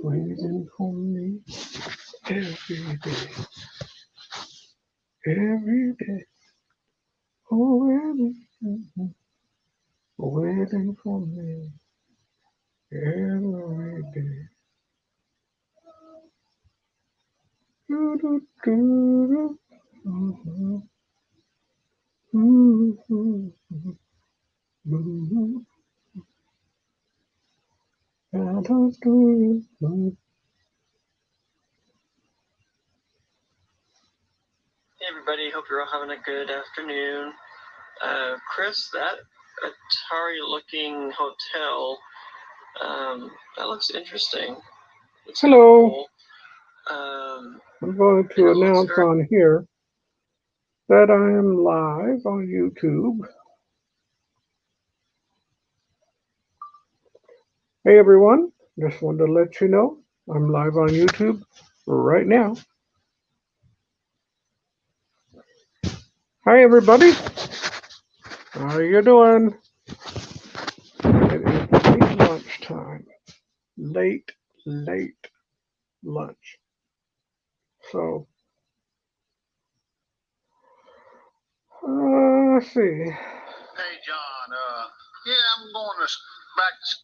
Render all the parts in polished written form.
Waiting for me every day, every day. Oh, waiting for me every day. Hey everybody, hope you're all having a good afternoon. Chris, that Atari-looking hotel, that looks interesting. Looks Hello. Cool. I'm going to announce on here that I am live on YouTube. Hey everyone, just wanted to let you know I'm live on YouTube right now. Hi everybody, how are you doing? It is late lunchtime, late lunch. So, let's see. Hey John, yeah, I'm going back to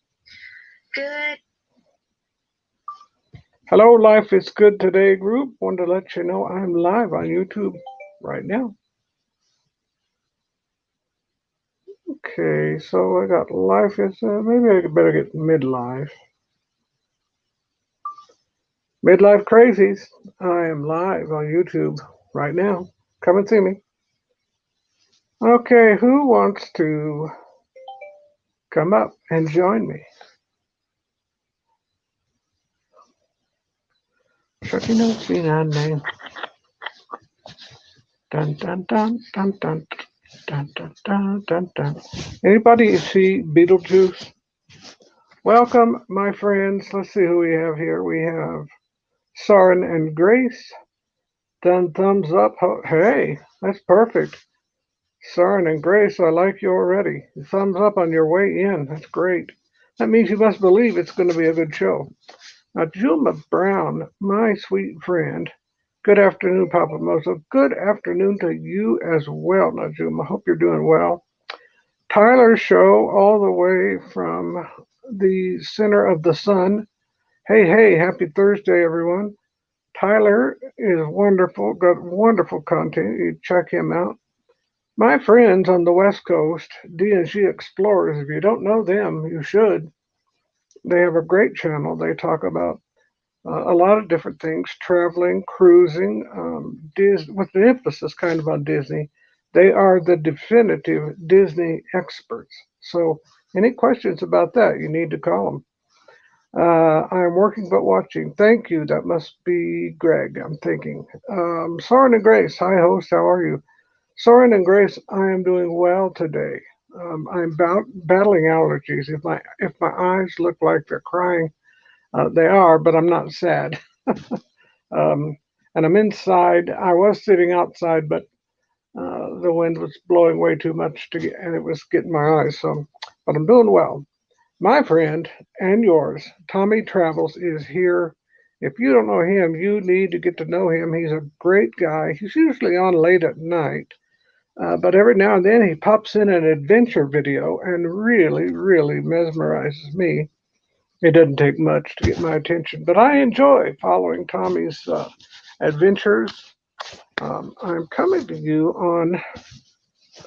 Good. Hello, Life is Good Today group. Wanted to let you know I'm live on YouTube right now. Okay, so I got Life is, maybe I better get Midlife. Midlife Crazies. I am live on YouTube right now. Come and see me. Okay, who wants to come up and join me? Chucky knows me name. Dun dun dun dun dun dun dun dun dun dun. Anybody see Beetlejuice? Welcome, my friends. Let's see who we have here. We have Soren and Grace. Done thumbs up. Hey, that's perfect. Soren and Grace, I like you already. Thumbs up on your way in. That's great. That means you must believe it's going to be a good show. Now, Juma Brown, my sweet friend. Good afternoon, Papa Mozo. Good afternoon to you as well, Najuma. Hope you're doing well. Tyler Show, all the way from the center of the sun. Hey, happy Thursday, everyone. Tyler is wonderful, got wonderful content. You check him out. My friends on the West Coast, D&G Explorers, if you don't know them, you should. They have a great channel. They talk about a lot of different things, traveling, cruising, with an emphasis kind of on Disney. They are the definitive Disney experts. So any questions about that, you need to call them. I'm working but watching. Thank you. That must be Greg, I'm thinking. Soren and Grace, hi host, how are you? Soren and Grace, I am doing well today. I'm battling allergies. If my eyes look like they're crying, they are, but I'm not sad. And I'm inside. I was sitting outside, but the wind was blowing way too much and it was getting my eyes. So, but I'm doing well. My friend and yours, Tommy Travels, is here. If you don't know him, you need to get to know him. He's a great guy. He's usually on late at night, but every now and then he pops in an adventure video and really mesmerizes me. It doesn't take much to get my attention, but I enjoy following Tommy's adventures. I'm coming to you on,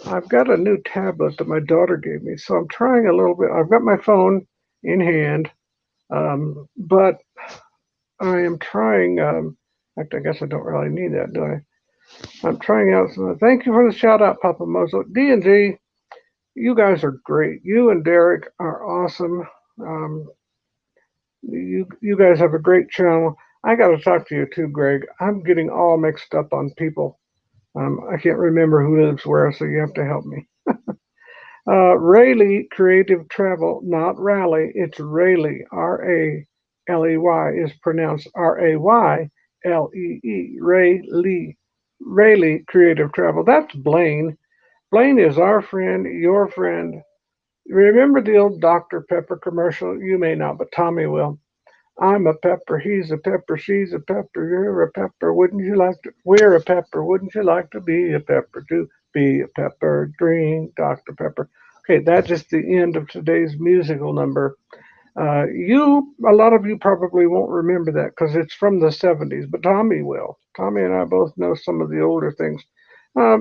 I've got a new tablet that my daughter gave me, so I'm trying a little bit. I've got my phone in hand, but I am trying, I guess I don't really need that, do I? I'm trying out some, thank you for the shout out, Papa Mozo. D&D, you guys are great. You and Derek are awesome. You guys have a great channel. I got to talk to you too, Greg. I'm getting all mixed up on people. I can't remember who lives where, so you have to help me. Rayleigh Creative Travel, not Raleigh, it's Rayleigh, Raley is pronounced Raylee, Rayleigh, Rayleigh Creative Travel. That's Blaine. Blaine is our friend, your friend. Remember the old Dr. Pepper commercial? You may not, but Tommy will. I'm a pepper, he's a pepper, she's a pepper, you're a pepper, wouldn't you like to? We're a pepper, wouldn't you like to be a pepper? To be a pepper, drink Dr. Pepper. Okay, that's just the end of today's musical number. A lot of you probably won't remember that because it's from the 70s, but Tommy will. Tommy and I both know some of the older things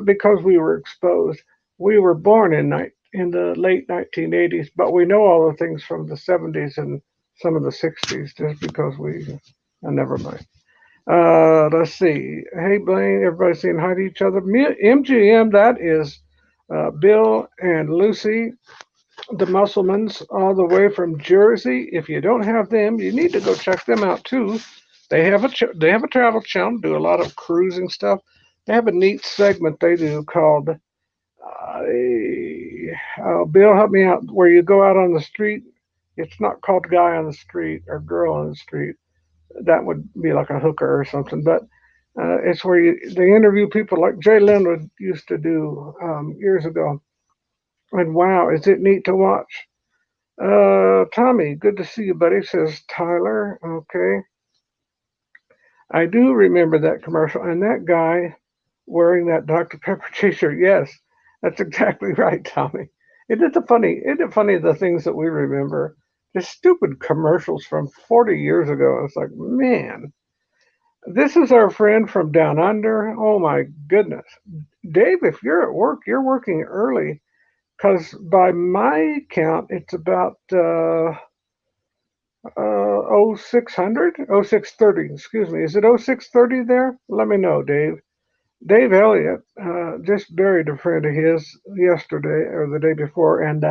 because we were exposed. We were born in the late 1980s, but we know all the things from the 70s and some of the 60s just because never mind. Let's see. Hey, Blaine, everybody saying hi to each other. MGM, that is Bill and Lucy, the Musselmans, all the way from Jersey. If you don't have them, you need to go check them out too. They have a travel channel, do a lot of cruising stuff. They have a neat segment they do called Bill, help me out. Where you go out on the street, it's not called Guy on the Street or Girl on the Street. That would be like a hooker or something. But it's where they interview people like Jay Leno used to do years ago. And wow, is it neat to watch? Tommy, good to see you, buddy, says Tyler. Okay. I do remember that commercial and that guy wearing that Dr. Pepper t-shirt. Yes, that's exactly right, Tommy. Isn't it funny the things that we remember? The stupid commercials from 40 years ago. It's like, man, this is our friend from down under. Oh my goodness. Dave, if you're at work, you're working early because by my count, it's about 0600, 0630, excuse me. Is it 0630 there? Let me know, Dave. Dave Elliott just buried a friend of his yesterday or the day before, and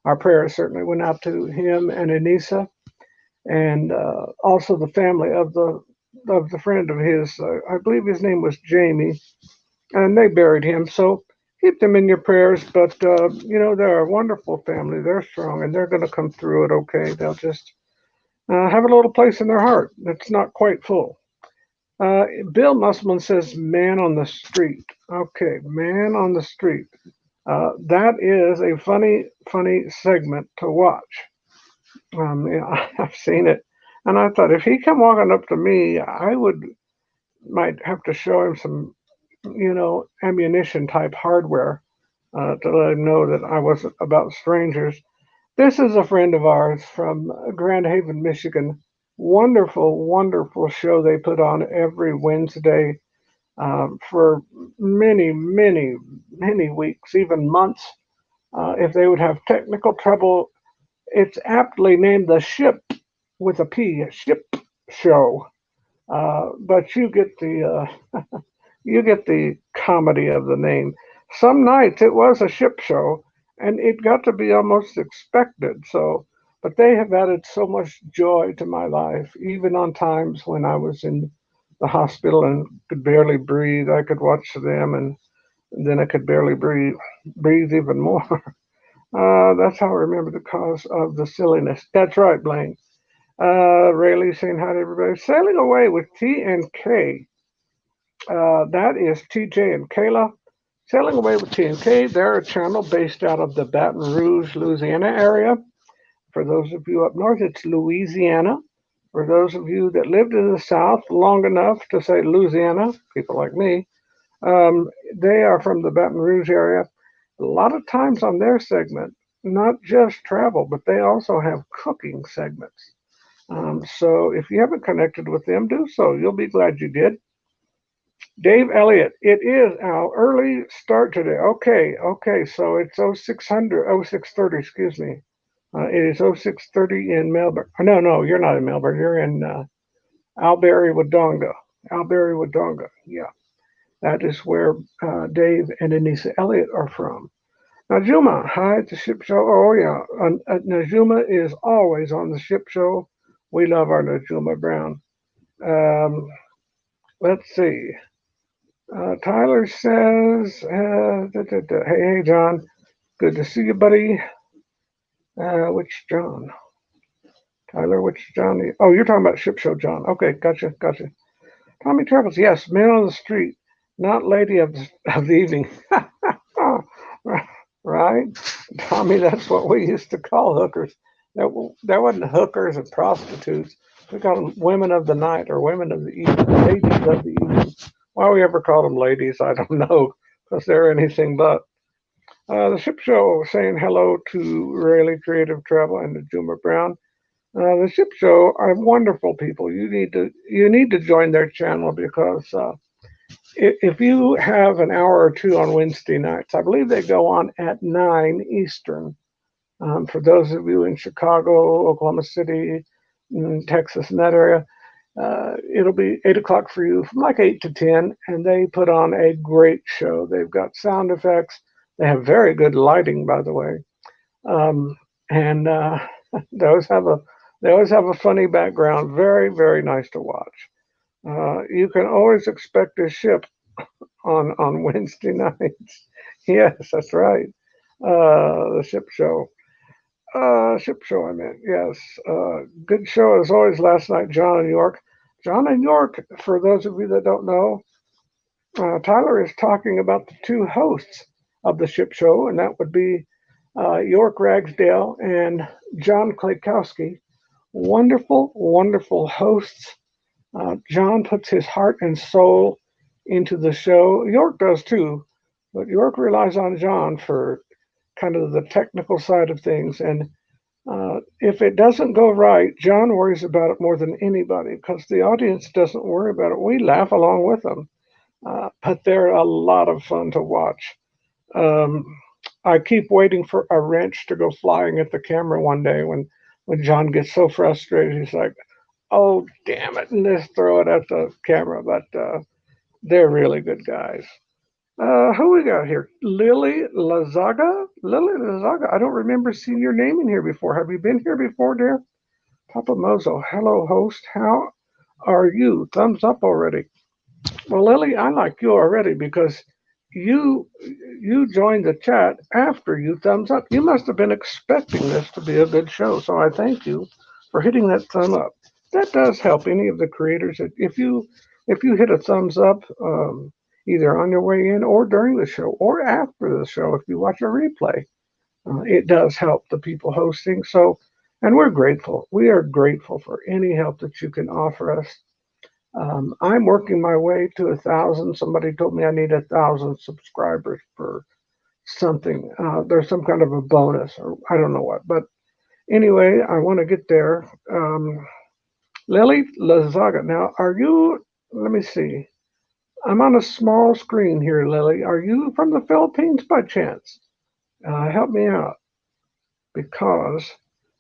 our prayers certainly went out to him and Anissa, and also the family of the friend of his. I believe his name was Jamie, and they buried him. So keep them in your prayers. But they're a wonderful family. They're strong, and they're going to come through it okay. They'll just have a little place in their heart that's not quite full. Bill Musselman says, "Man on the street." Okay, "Man on the street." That is a funny segment to watch. I've seen it, and I thought if he come walking up to me, might have to show him some, ammunition type hardware to let him know that I wasn't about strangers. This is a friend of ours from Grand Haven, Michigan. Wonderful, wonderful show they put on every Wednesday for many weeks, even months. If they would have technical trouble, it's aptly named the Ship with a P, Ship Show. But you get the comedy of the name. Some nights it was a ship show, and it got to be almost expected. So, but they have added so much joy to my life, even on times when I was in the hospital and could barely breathe. I could watch them, and then I could barely breathe even more. That's how I remember the cause of the silliness. That's right, Blaine. Rayleigh saying hi to everybody. Sailing away with TNK. That is TJ and Kayla. Sailing away with TNK. They're a channel based out of the Baton Rouge, Louisiana area. For those of you up north, it's Louisiana. For those of you that lived in the South long enough to say Louisiana, people like me, they are from the Baton Rouge area. A lot of times on their segment, not just travel, but they also have cooking segments. So if you haven't connected with them, do so. You'll be glad you did. Dave Elliott, it is our early start today. Okay, so it's 0630, excuse me. It is 0630 in Melbourne. No, you're not in Melbourne. You're in Albury, Wodonga. Albury, Wodonga, yeah. That is where Dave and Anissa Elliott are from. Najuma, hi at the ship show. Oh, yeah. Najuma is always on the ship show. We love our Najuma Brown. Let's see. Tyler says, hey, John, Good to see you, buddy. Which John? Tyler, which John? Oh, you're talking about Ship Show John. Okay, gotcha, gotcha. Tommy Travels, yes, man on the street, not lady of the evening. Right? Tommy, that's what we used to call hookers. There wasn't hookers and prostitutes. We called them women of the night or women of the evening, ladies of the evening. Why we ever called them ladies, I don't know, because they're anything but. The Ship Show saying hello to Rayleigh Creative Travel and to Juma Brown. The Ship Show are wonderful people. You need to join their channel because if you have an hour or two on Wednesday nights, I believe they go on at 9 Eastern. For those of you in Chicago, Oklahoma City, Texas, and that area, it'll be 8 o'clock for you from like 8 to 10, and they put on a great show. They've got sound effects. They have very good lighting, by the way. And they always have a funny background. Very, very nice to watch. You can always expect a ship on Wednesday nights. Yes, that's right. The Ship Show. Ship Show, I meant. Yes. Good show as always last night, John and York. John and York, for those of you that don't know, Tyler is talking about the two hosts of the Ship Show, and that would be York Ragsdale and John Klaykowski. Wonderful, wonderful hosts. John puts his heart and soul into the show. York does too, but York relies on John for kind of the technical side of things. And if it doesn't go right, John worries about it more than anybody because the audience doesn't worry about it. We laugh along with them, but they're a lot of fun to watch. I keep waiting for a wrench to go flying at the camera one day when John gets so frustrated. He's like, oh, damn it, and just throw it at the camera. But they're really good guys. Who we got here? Lily Lazaga? Lily Lazaga. I don't remember seeing your name in here before. Have you been here before, dear? Papa Mozo. Hello, host. How are you? Thumbs up already. Well, Lily, I like you already because you joined the chat after you thumbs up. You must have been expecting this to be a good show, so I thank you for hitting that thumb up. That does help any of the creators. If you hit a thumbs up, either on your way in or during the show or after the show, if you watch a replay, it does help the people hosting. So, and we're grateful. We are grateful for any help that you can offer us. I'm working my way to 1,000. Somebody told me I need 1,000 subscribers for something. There's some kind of a bonus, or I don't know what. But anyway, I want to get there. Lily Lazaga. Now, are you? Let me see. I'm on a small screen here, Lily. Are you from the Philippines by chance? Help me out because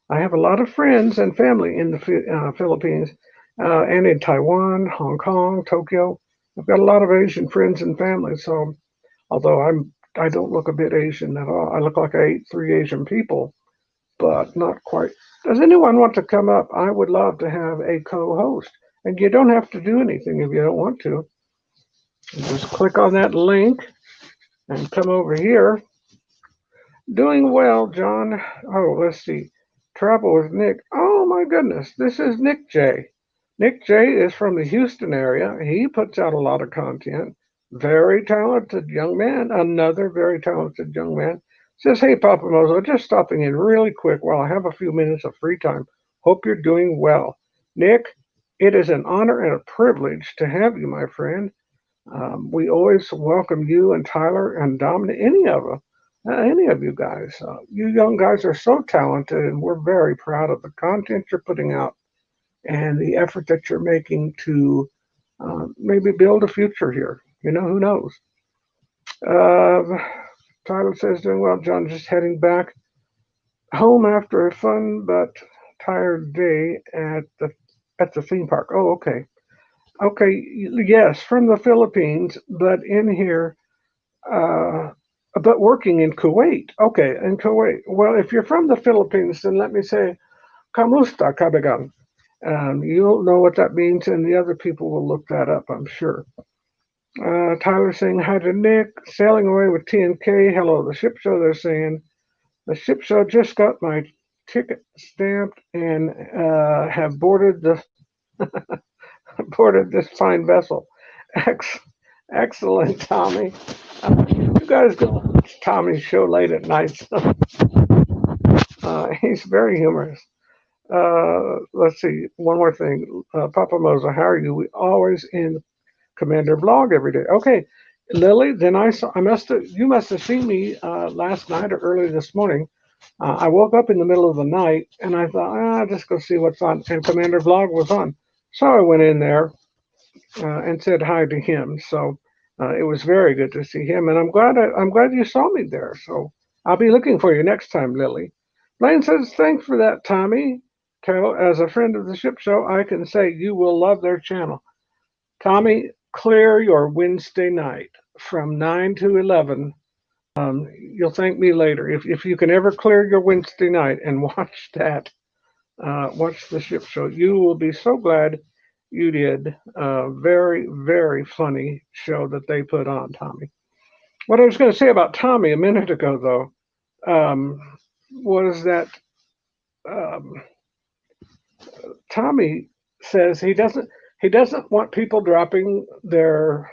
I have a lot of friends and family in the Philippines and in Taiwan, Hong Kong, Tokyo. I've got a lot of Asian friends and family. So although I don't look a bit Asian at all. I look like I ate 3 Asian people, but not quite. Does anyone want to come up? I would love to have a co-host. And you don't have to do anything if you don't want to. Just click on that link and come over here. Doing well, John. Oh, let's see. Travel with Nick. Oh, my goodness. This is Nick J. Nick J is from the Houston area. He puts out a lot of content. Very talented young man. Another very talented young man. Says, hey, Papa Mozo, just stopping in really quick while I have a few minutes of free time. Hope you're doing well. Nick, it is an honor and a privilege to have you, my friend. We always welcome you and Tyler and Dominic, any of you guys. You young guys are so talented, and we're very proud of the content you're putting out and the effort that you're making to maybe build a future here. You know, who knows? Tyler says, doing well, John, just heading back home after a fun but tired day at the theme park. Oh, okay. Okay, yes, from the Philippines, but in here, but working in Kuwait. Okay, in Kuwait. Well, if you're from the Philippines, then let me say, kamusta, kabagan? You'll know what that means, and the other people will look that up, I'm sure. Tyler saying hi to Nick, sailing away with TNK. Hello, the Ship Show, they're saying. The ship show just got my ticket stamped and have boarded the boarded this fine vessel. Ex- Excellent, Tommy. You guys go watch Tommy's show late at night. So, he's very humorous. Let's see. One more thing. Papa Moza, how are you? We always in Commander blog every day. Okay, Lily. Then I saw. You must have seen me last night or early this morning. I woke up in the middle of the night and I thought, I'll just go see what's on. And Commander blog was on, so I went in there and said hi to him. So it was very good to see him, and I'm glad you saw me there. So I'll be looking for you next time, Lily. Blaine says, thanks for that, Tommy. As a friend of the ship show, I can say you will love their channel. Tommy, clear your Wednesday night from 9 to 11. You'll thank me later. If you can ever clear your Wednesday night and watch watch the ship show, you will be so glad you did. Very, very funny show that they put on, Tommy. What I was going to say about Tommy a minute ago, though, was that um, Tommy says he doesn't want people dropping their,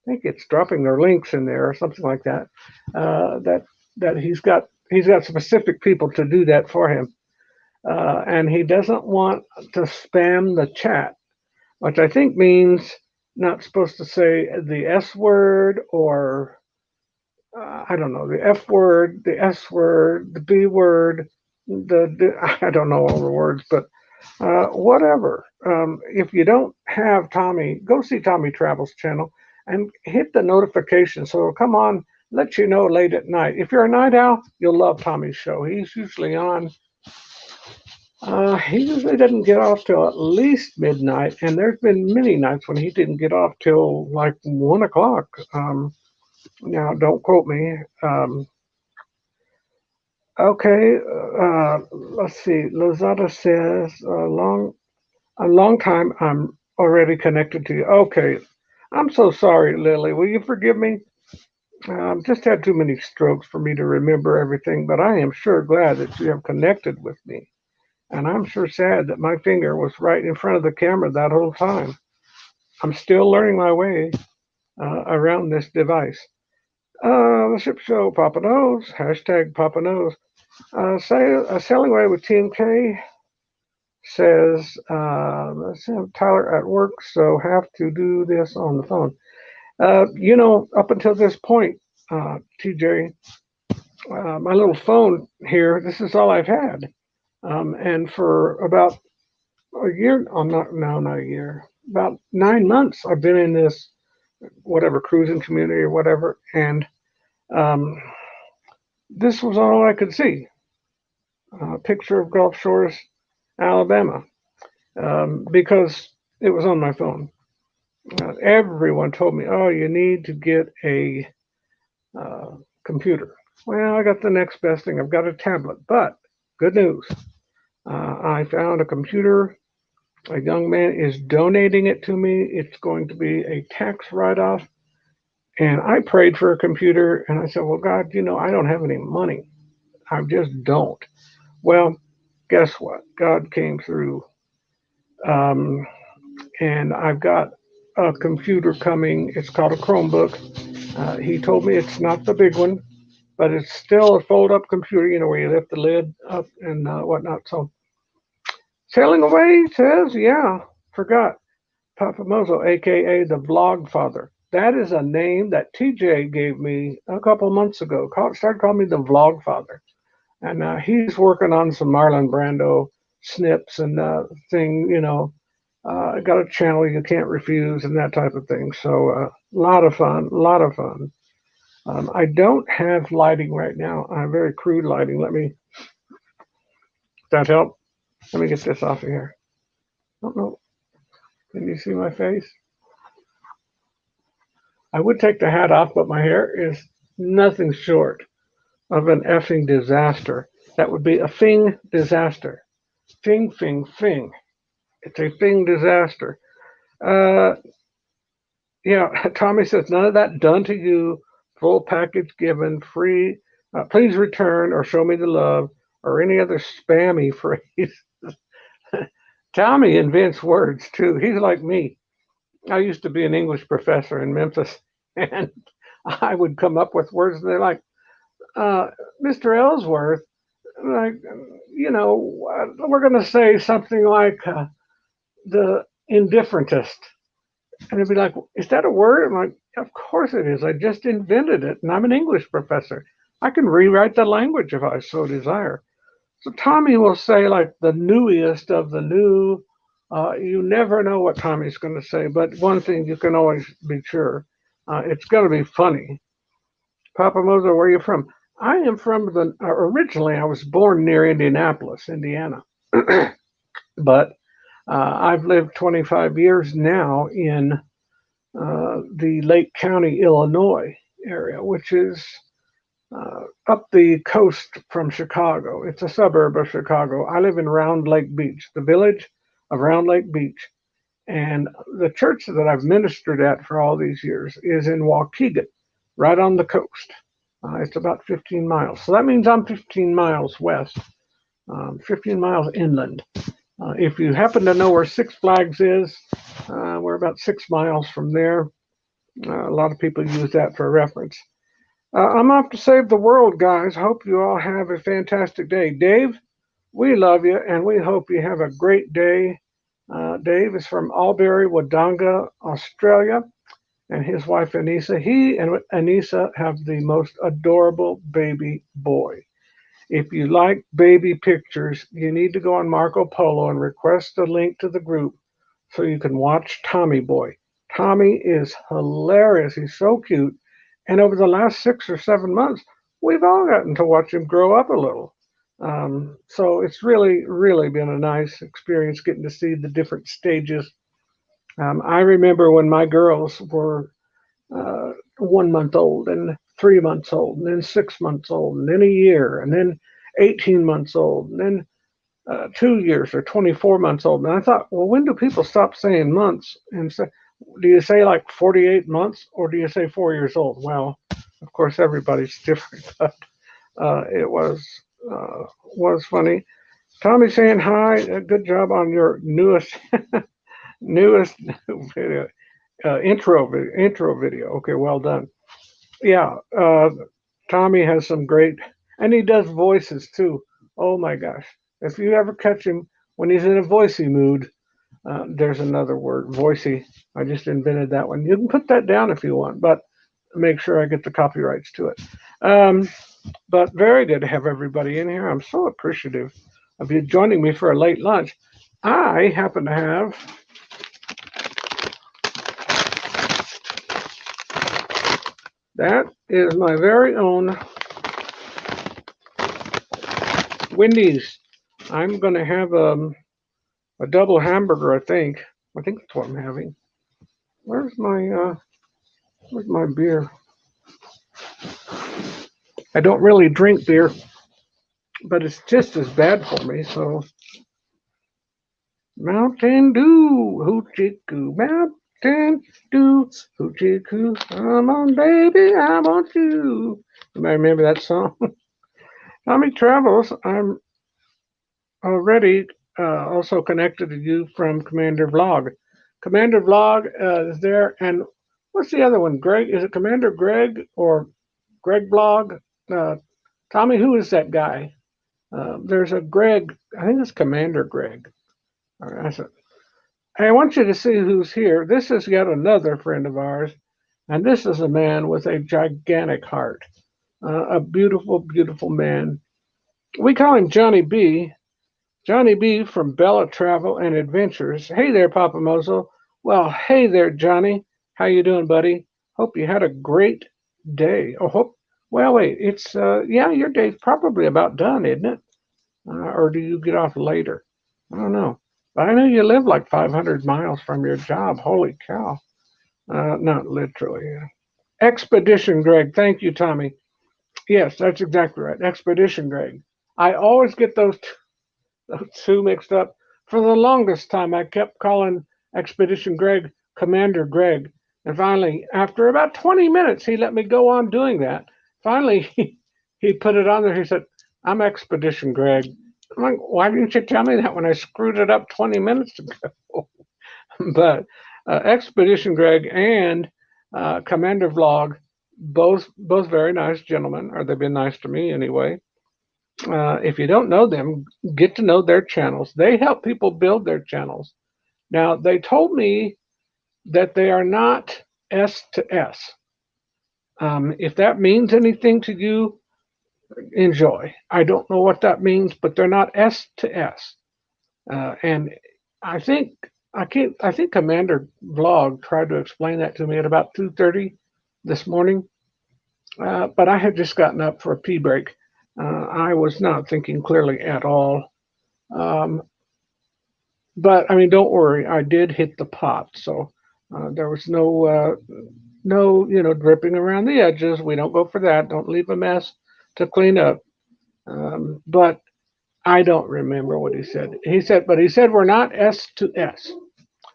I think it's dropping their links in there or something like that. That he's got specific people to do that for him, and he doesn't want to spam the chat, which I think means not supposed to say the S word or I don't know, the F word, the S word, the B word, I don't know all the words, but whatever. If you don't have Tommy, go see Tommy Travels channel and hit the notification so it'll come on, let you know late at night. If you're a night owl, you'll love Tommy's show. He's usually on. He usually doesn't get off till at least midnight, and there's been many nights when he didn't get off till like 1 o'clock. Now, don't quote me. Okay, let's see. Lazaga says, a long time I'm already connected to you. Okay, I'm so sorry, Lily. Will you forgive me? Just had too many strokes for me to remember everything, but I am sure glad that you have connected with me. And I'm sure sad that my finger was right in front of the camera that whole time. I'm still learning my way around this device. The ship show, Papa knows. Hashtag Papa knows. Sailing away with TNK says, let's have Tyler at work, so have to do this on the phone. Up until this point, TJ, my little phone here, this is all I've had. And for about a year, not a year, about 9 months, I've been in this, whatever, cruising community or whatever, and um, this was all I could see. A picture of Gulf Shores, Alabama, because it was on my phone. Everyone told me, oh, you need to get a computer. Well, I got the next best thing. I've got a tablet, but good news. I found a computer. A young man is donating it to me. It's going to be a tax write-off. And I prayed for a computer, and I said, well, God, I don't have any money. I just don't. Well, guess what? God came through. And I've got a computer coming. It's called a Chromebook. He told me it's not the big one, but it's still a fold-up computer, where you lift the lid up and whatnot. So sailing away says, yeah, forgot. Papa Mozo, a.k.a. the Vlog Father. That is a name that TJ gave me a couple months ago. Started calling me the Vlog Father. And he's working on some Marlon Brando snips and got a channel you can't refuse and that type of thing. So a lot of fun, a lot of fun. I don't have lighting right now. I have very crude lighting. Does that help? Let me get this off of here. I don't know. Can you see my face? I would take the hat off, but my hair is nothing short of an effing disaster. That would be a fing disaster. Fing, fing, fing. It's a fing disaster. Uh, yeah, Tommy says, none of that done to you. Full package given, free Please return or show me the love or any other spammy phrase. Tommy invents words too. He's like me. I used to be an English professor in Memphis, and I would come up with words, and they're like, uh, Mr. Ellsworth, like, we're going to say something like the indifferentist. And they'd be like, is that a word? I'm like, of course it is. I just invented it, and I'm an English professor. I can rewrite the language if I so desire. So Tommy will say like the newest of the new. You never know what Tommy's going to say, but one thing you can always be sure, it's going to be funny. Papa Mozo, where are you from? I am from originally I was born near Indianapolis, Indiana, but I've lived 25 years now in the Lake County, Illinois area, which is up the coast from Chicago. It's a suburb of Chicago. I live in Round Lake Beach, the village of Round Lake Beach. And the church that I've ministered at for all these years is in Waukegan, right on the coast. It's about 15 miles. So that means I'm 15 miles west, 15 miles inland. If you happen to know where Six Flags is, we're about 6 miles from there. A lot of people use that for reference. I'm off to save the world, guys. Hope you all have a fantastic day. Dave, we love you, and we hope you have a great day. Dave is from Albury, Wodonga, Australia, and his wife, Anissa. He and Anissa have the most adorable baby boy. If you like baby pictures, you need to go on Marco Polo and request a link to the group so you can watch Tommy Boy. Tommy is hilarious. He's so cute. And over the last 6 or 7 months, we've all gotten to watch him grow up a little. So it's really, really been a nice experience getting to see the different stages. I remember when my girls were 1 month old and 3 months old, and then 6 months old, and then a year, and then 18 months old, and then 2 years or 24 months old. And I thought, well, when do people stop saying months and say, do you say like 48 months or do you say 4 years old? Well, of course, everybody's different, but it was funny. Tommy saying hi. Good job on your newest newest video, intro video. Okay, well done. Yeah, Tommy has some great, and he does voices too. Oh my gosh! If you ever catch him when he's in a voicey mood, there's another word, voicey. I just invented that one. You can put that down if you want, but make sure I get the copyrights to it. But very good to have everybody in here. I'm so appreciative of you joining me for a late lunch. I happen to have that is my very own Wendy's. I'm going to have a double hamburger, I think. I think that's what I'm having. Where's my beer? I don't really drink beer, but it's just as bad for me. So Mountain Dew, hoochie coo, Mountain Dew, hoochie coo. Come on, baby, I want you. You might remember that song. Tommy Travels. I'm already also connected to you from Commander Vlog. Commander Vlog is there, and what's the other one? Greg? Is it Commander Greg or Greg Blog? Tommy, who is that guy? There's a Greg. I think it's Commander Greg. All right, I want you to see who's here. This is yet another friend of ours, and this is a man with a gigantic heart. A beautiful, beautiful man. We call him Johnny B. Johnny B from Bella Travel and Adventures. Hey there, Papa Mozo. Well, hey there, Johnny. How you doing, buddy? Hope you had a great day. Well, wait. It's your day's probably about done, isn't it? Or do you get off later? I don't know. But I know you live like 500 miles from your job. Holy cow. Not literally. Expedition Greg. Thank you, Tommy. Yes, that's exactly right. Expedition Greg. I always get those two mixed up. For the longest time, I kept calling Expedition Greg Commander Greg. And finally, after about 20 minutes, he let me go on doing that. Finally, he put it on there. He said, "I'm Expedition Greg." I'm like, "Why didn't you tell me that when I screwed it up 20 minutes ago?" But Expedition Greg and Commander Vlog, both very nice gentlemen, or they've been nice to me anyway. If you don't know them, get to know their channels. They help people build their channels. Now, they told me that they are not S to S. If that means anything to you, enjoy. I don't know what that means, but they're not S to S. And I think I think Commander Vlog tried to explain that to me at about 2:30 this morning, but I had just gotten up for a pee break. I was not thinking clearly at all. Um, but I mean, don't worry, I did hit the pot, so there was no dripping around the edges. We don't go for that. Don't leave a mess to clean up. But I don't remember what he said. But he said we're not S to S.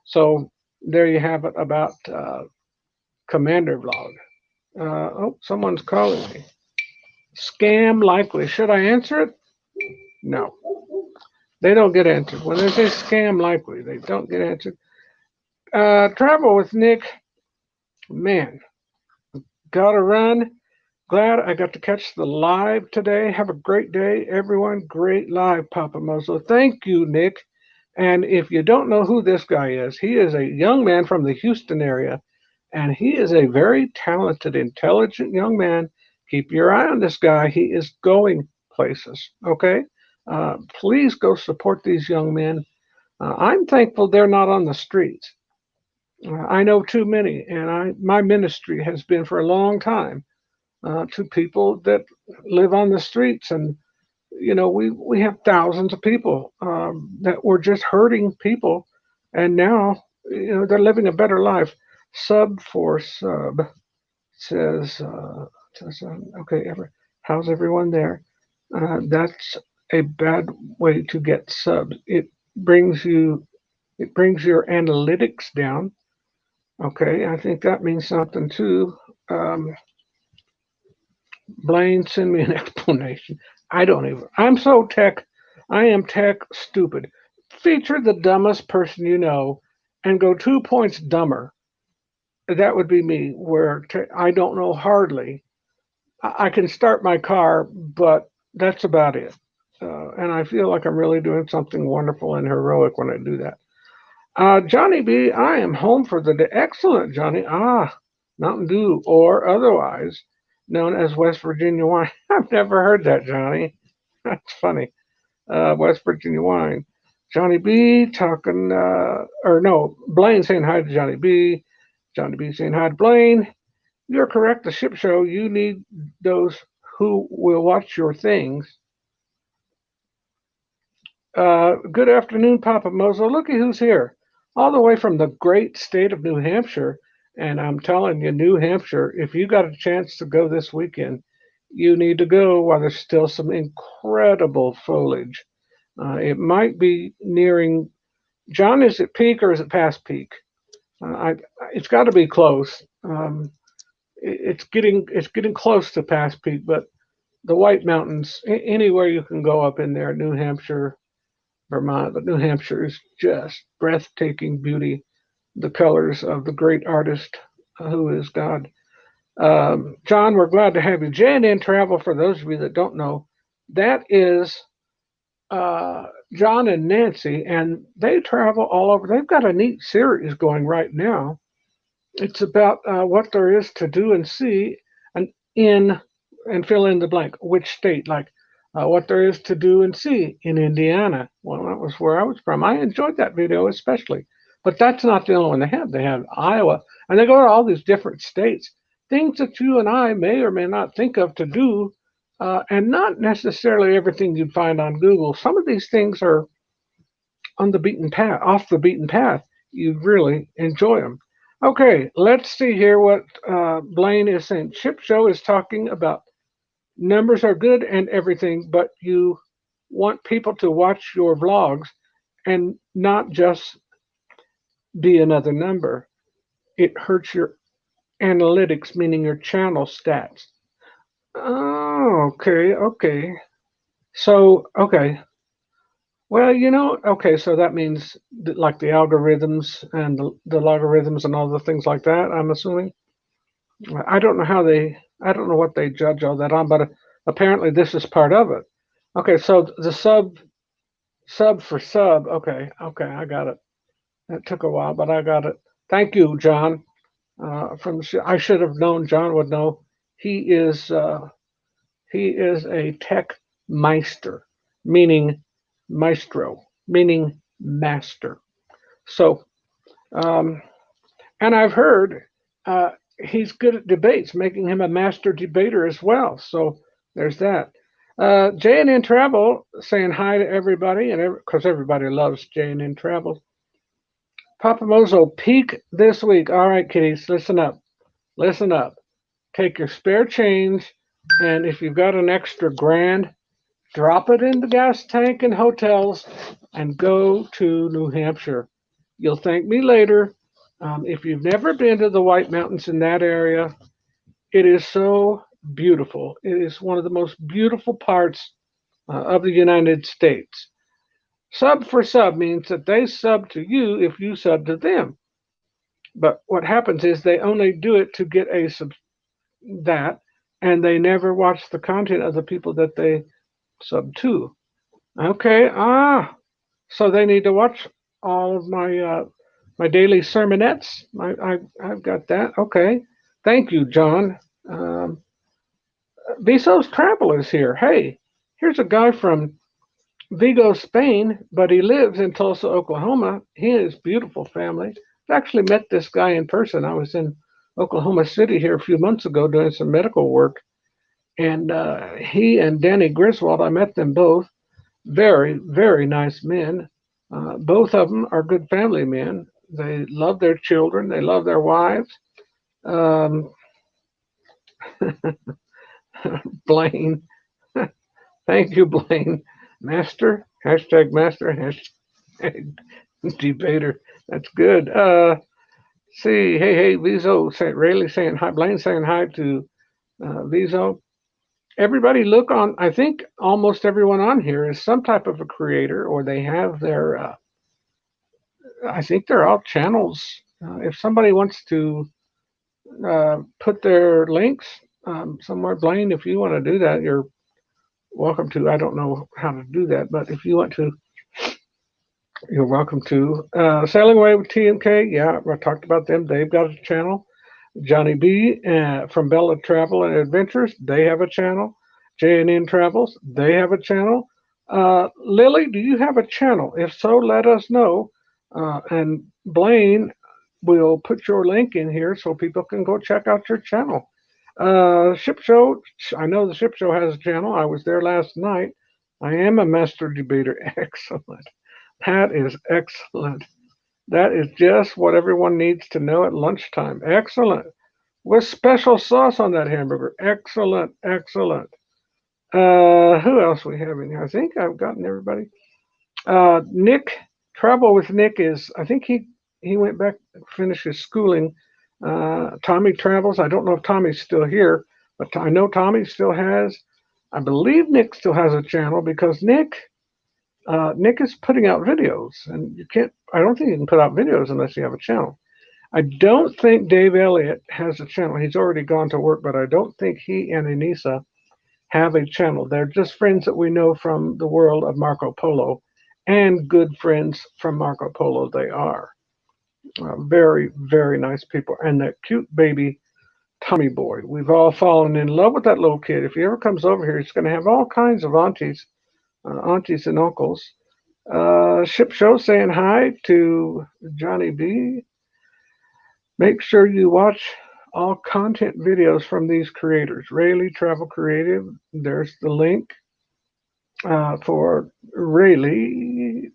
So there you have it about Commander Vlog. Oh, someone's calling me. Scam likely. Should I answer it? No. They don't get answered. When they say scam likely, they don't get answered. Travel with Nick. Man, gotta run. Glad I got to catch the live today. Have a great day, everyone. Great live, Papa Mozo. Thank you, Nick. And if you don't know who this guy is, he is a young man from the Houston area, and he is a very talented, intelligent young man. Keep your eye on this guy. He is going places, okay? Please go support these young men. I'm thankful they're not on the streets. I know too many, and my ministry has been for a long time to people that live on the streets. And we have thousands of people that were just hurting people, and now they're living a better life. Sub for sub says, okay, how's everyone there? That's a bad way to get subs. It brings your analytics down. Okay, I think that means something too. Um, Blaine, send me an explanation. I don't even. I'm so tech. I am tech stupid. Feature the dumbest person you know and go 2 points dumber. That would be me, where I don't know hardly. I can start my car, but that's about it. And I feel like I'm really doing something wonderful and heroic when I do that. Johnny B, I am home for the day. Excellent, Johnny. Mountain Dew, or otherwise known as West Virginia wine. I've never heard that, Johnny. That's funny. West Virginia wine. Johnny B talking, or no, Blaine saying hi to Johnny B. Johnny B saying hi to Blaine. You're correct. The ship show, you need those who will watch your things. Good afternoon, Papa Mozo. Looky who's here. All the way from the great state of New Hampshire. And I'm telling you, New Hampshire, if you got a chance to go this weekend, you need to go while there's still some incredible foliage. It might be nearing. John, is it peak or is it past peak? It's got to be close. It's getting close to past peak, but the White Mountains, anywhere you can go up in there, New Hampshire, Vermont, but New Hampshire is just breathtaking beauty. The colors of the great artist who is God. John, we're glad to have you. J&N Travel, for those of you that don't know, that is John and Nancy, and they travel all over. They've got a neat series going right now. It's about what there is to do and see, and in and fill in the blank. Which state? Like what there is to do and see in Indiana. Well, that was where I was from. I enjoyed that video especially. But that's not the only one they have. They have Iowa, and they go to all these different states. Things that you and I may or may not think of to do, and not necessarily everything you'd find on Google. Some of these things are on the beaten path, off the beaten path. You really enjoy them. Okay, let's see here what Blaine is saying. Chip Show is talking about numbers are good and everything, but you want people to watch your vlogs and not just be another number. It hurts your analytics, meaning your channel stats. Oh, okay. So, okay. Well, okay, so that means like the algorithms and the logarithms and all the things like that, I'm assuming. I don't know I don't know what they judge all that on, but apparently this is part of it. Okay, so the sub for sub. Okay, I got it. That took a while, but I got it. Thank you, John. I should have known John would know. He is uh, he is a tech meister, meaning maestro, meaning master. So, um, and I've heard he's good at debates, making him a master debater as well. So there's that. J&N Travel saying hi to everybody, and because everybody loves J&N Travel. Papa Mozo, peak this week. All right, kiddies, listen up. Listen up. Take your spare change, and if you've got an extra grand, drop it in the gas tank and hotels and go to New Hampshire. You'll thank me later. If you've never been to the White Mountains in that area, it is so beautiful. It is one of the most beautiful parts of the United States. Sub for sub means that they sub to you if you sub to them. But what happens is they only do it to get that, and they never watch the content of the people that they sub to. Okay, so they need to watch all of my daily sermonettes. I've got that. Okay, thank you, John. Um, Viso's Travel is here. Hey, here's a guy from Vigo, Spain, but he lives in Tulsa, Oklahoma. He and his beautiful family. I actually met this guy in person. I was in Oklahoma City here a few months ago doing some medical work, and he and Danny Griswold, I met them both. Very, very nice men. Both of them are good family men. They love their children. They love their wives. Um, Blaine, thank you, Blaine. Master, master, hashtag debater. That's good. See, hey, Viso, Rayleigh saying hi, Blaine saying hi to Viso. Everybody look on, I think almost everyone on here is some type of a creator or they have I think they're all channels. If somebody wants to put their links somewhere, Blaine, if you want to do that, you're welcome to. I don't know how to do that, but if you want to, you're welcome to. Sailing Away with TNK, yeah, I talked about them. They've got a channel. Johnny B from Bella Travel and Adventures, they have a channel. J&N Travels, they have a channel. Lily, do you have a channel? If so, let us know. And Blaine will put your link in here so people can go check out your channel. Ship Show, I know the Ship Show has a channel. I was there last night. I am a master debater. Excellent. That is excellent. That is just what everyone needs to know at lunchtime. Excellent. With special sauce on that hamburger. Excellent, excellent. Who else we have in here? I think I've gotten everybody. Nick, Travel with Nick is, I think he went back and finished his schooling. Tommy Travels. I don't know if Tommy's still here, but I know Tommy still has. I believe Nick still has a channel because Nick is putting out videos, and you can't. I don't think you can put out videos unless you have a channel. I don't think Dave Elliott has a channel. He's already gone to work, but I don't think he and Anissa have a channel. They're just friends that we know from the world of Marco Polo, and good friends from Marco Polo they are. Very, very nice people. And that cute baby Tommy boy. We've all fallen in love with that little kid. If he ever comes over here, he's going to have all kinds of aunties and uncles. Ship Show saying hi to Johnny B. Make sure you watch all content videos from these creators. Rayleigh Travel Creative. There's the link for Rayleigh.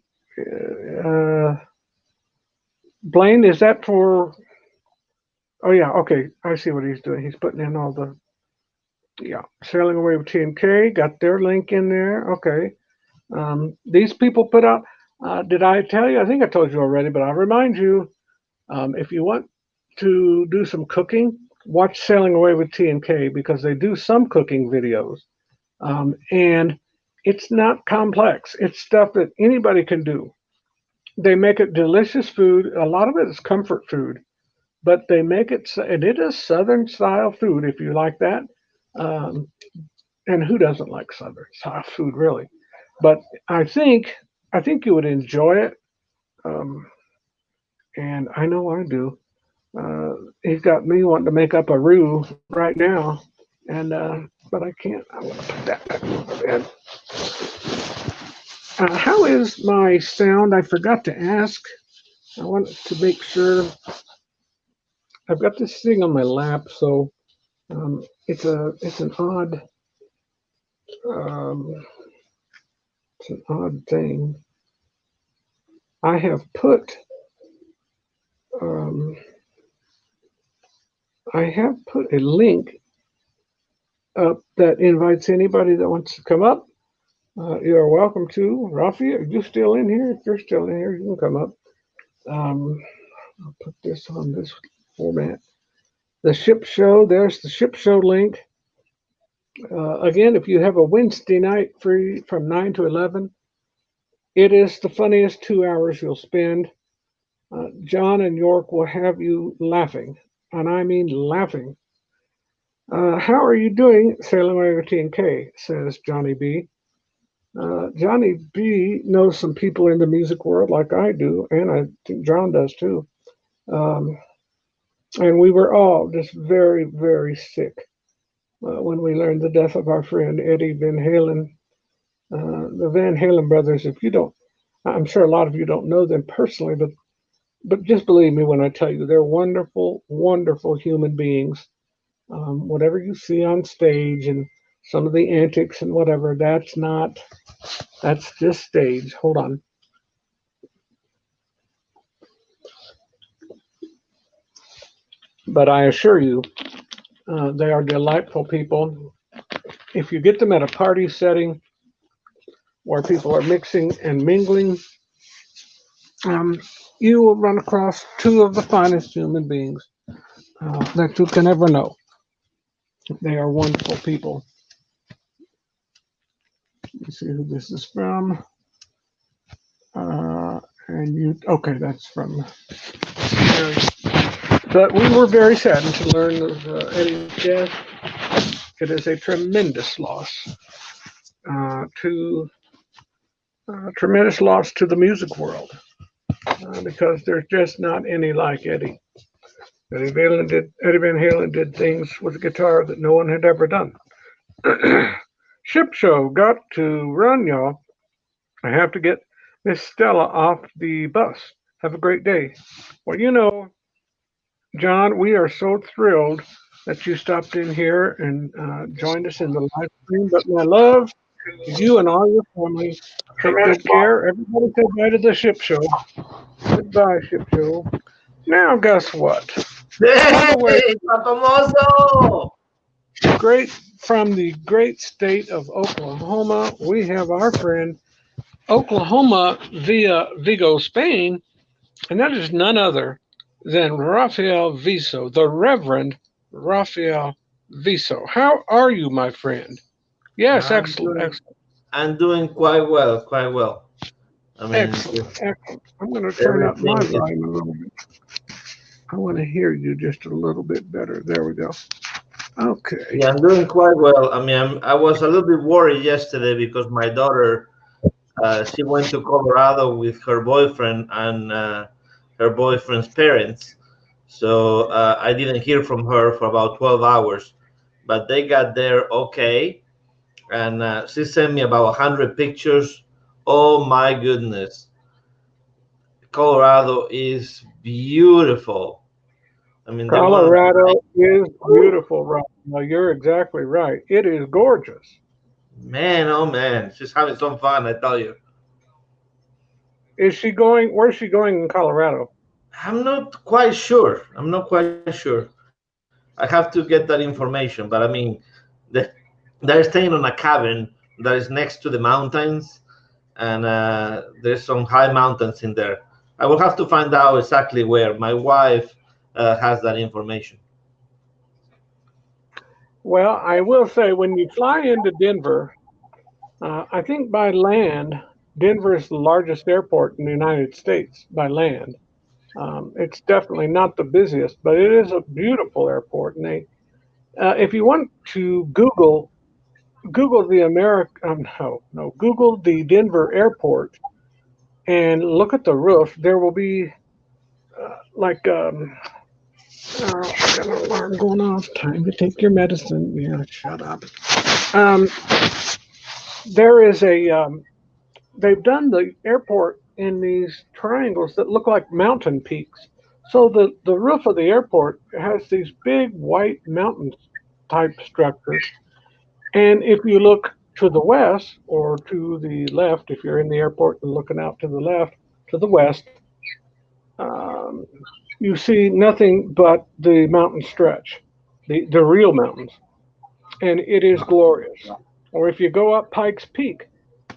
Uh, Blaine, is that for? Oh yeah, okay. I see what he's doing. He's putting in all the Sailing Away with TNK. Got their link in there. Okay. These people put out. Did I tell you? I think I told you already, but I'll remind you. If you want to do some cooking, watch Sailing Away with TNK because they do some cooking videos, and it's not complex. It's stuff that anybody can do. They make it delicious food. A lot of it is comfort food, but they make it, and it is Southern style food if you like that. Um, and who doesn't like Southern style food, really? But I think I think you would enjoy it, um, and I know I do. He's got me wanting to make up a roux right now, and but I can't. I'm going to put that back over there. How is my sound? I forgot to ask. I want to make sure. I've got this thing on my lap, so it's um, an odd thing. I have put um, I have put a link up that invites anybody that wants to come up. You are welcome to. Rafi, are you still in here? If you're still in here, you can come up. Um, I'll put this on this format. The ship show, there's the ship show link. Again, if you have a Wednesday night free from 9 to 11, it is the funniest 2 hours you'll spend. John and York will have you laughing, and I mean laughing. How are you doing, Sailing Over T&K, says Johnny B. Johnny B knows some people in the music world like I do, and I think John does too. Um, and we were all just very, very sick when we learned the death of our friend Eddie Van Halen. The Van Halen brothers, if you don't, I'm sure a lot of you don't know them personally, but just believe me when I tell you, they're wonderful, wonderful human beings. Whatever you see on stage and some of the antics and whatever, that's just stage. Hold on. But I assure you, they are delightful people. If you get them at a party setting where people are mixing and mingling, um, you will run across two of the finest human beings that you can ever know. They are wonderful people. Let me see who this is from. Okay, that's from Mary. But we were very saddened to learn of Eddie's death. It is a to tremendous loss to the music world because there's just not any like Eddie. Eddie Van Halen did things with guitar that no one had ever done. Ship show got to run, y'all. I have to get Miss Stella off the bus. Have a great day. Well, John, we are so thrilled that you stopped in here and joined us in the live stream. But my love to you and all your family. Take good care. Everybody say bye to the ship show. Goodbye, ship show. Now, guess what? Hey, famoso! Great from the great state of Oklahoma, we have our friend Oklahoma via Vigo, Spain, and that is none other than Rafael Viso, the Reverend Rafael Viso. How are you, my friend? Yes, excellent. I'm doing quite well, quite well. I mean, excellent. I'm going to turn up my volume a little bit. I want to hear you just a little bit better. There we go. Okay. Yeah, I'm doing quite well. I mean, I was a little bit worried yesterday because my daughter, she went to Colorado with her boyfriend and her boyfriend's parents. So I didn't hear from her for about 12 hours, but they got there okay. And she sent me about 100 pictures. Oh my goodness. Colorado is beautiful. I mean, Colorado is beautiful, right? No, you're exactly right. It is gorgeous. Man, oh man, she's having some fun, I tell you. Where's she going in Colorado? I'm not quite sure. I have to get that information, but I mean, they're staying on a cabin that is next to the mountains, and there's some high mountains in there. I will have to find out exactly where. My wife has that information. Well, I will say when you fly into Denver, I think by land, Denver is the largest airport in the United States by land. It's definitely not the busiest, but it is a beautiful airport. And if you want to Google the Google the Denver airport and look at the roof. There will be like I got an alarm going off. Time to take your medicine. Yeah, shut up. Um, there is a they've done the airport in these triangles that look like mountain peaks. So the roof of the airport has these big white mountain type structures. And if you look to the west or to the left, if you're in the airport and looking out to the left, to the west, um, you see nothing but the mountain stretch, the real mountains, and it is glorious. Or if you go up Pikes Peak,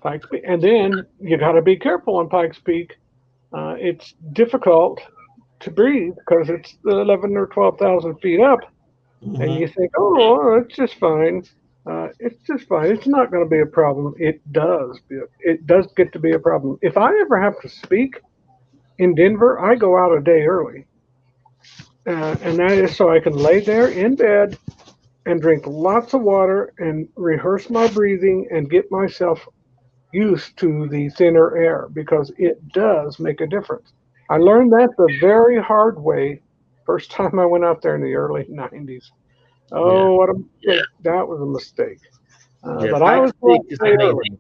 and then you got to be careful on Pikes Peak. It's difficult to breathe because it's 11 or 12,000 feet up, and Hmm. you think, oh, it's just fine. It's just fine. It's not going to be a problem. It does. It does get to be a problem. If I ever have to speak in Denver, I go out a day early, and that is so I can lay there in bed and drink lots of water and rehearse my breathing and get myself used to the thinner air because it does make a difference. I learned that the very hard way first time I went out there in the early 90s. Yeah, Oh, what a mistake. That was a mistake. yeah. But I Pikes always Peak want to is stay early. amazing.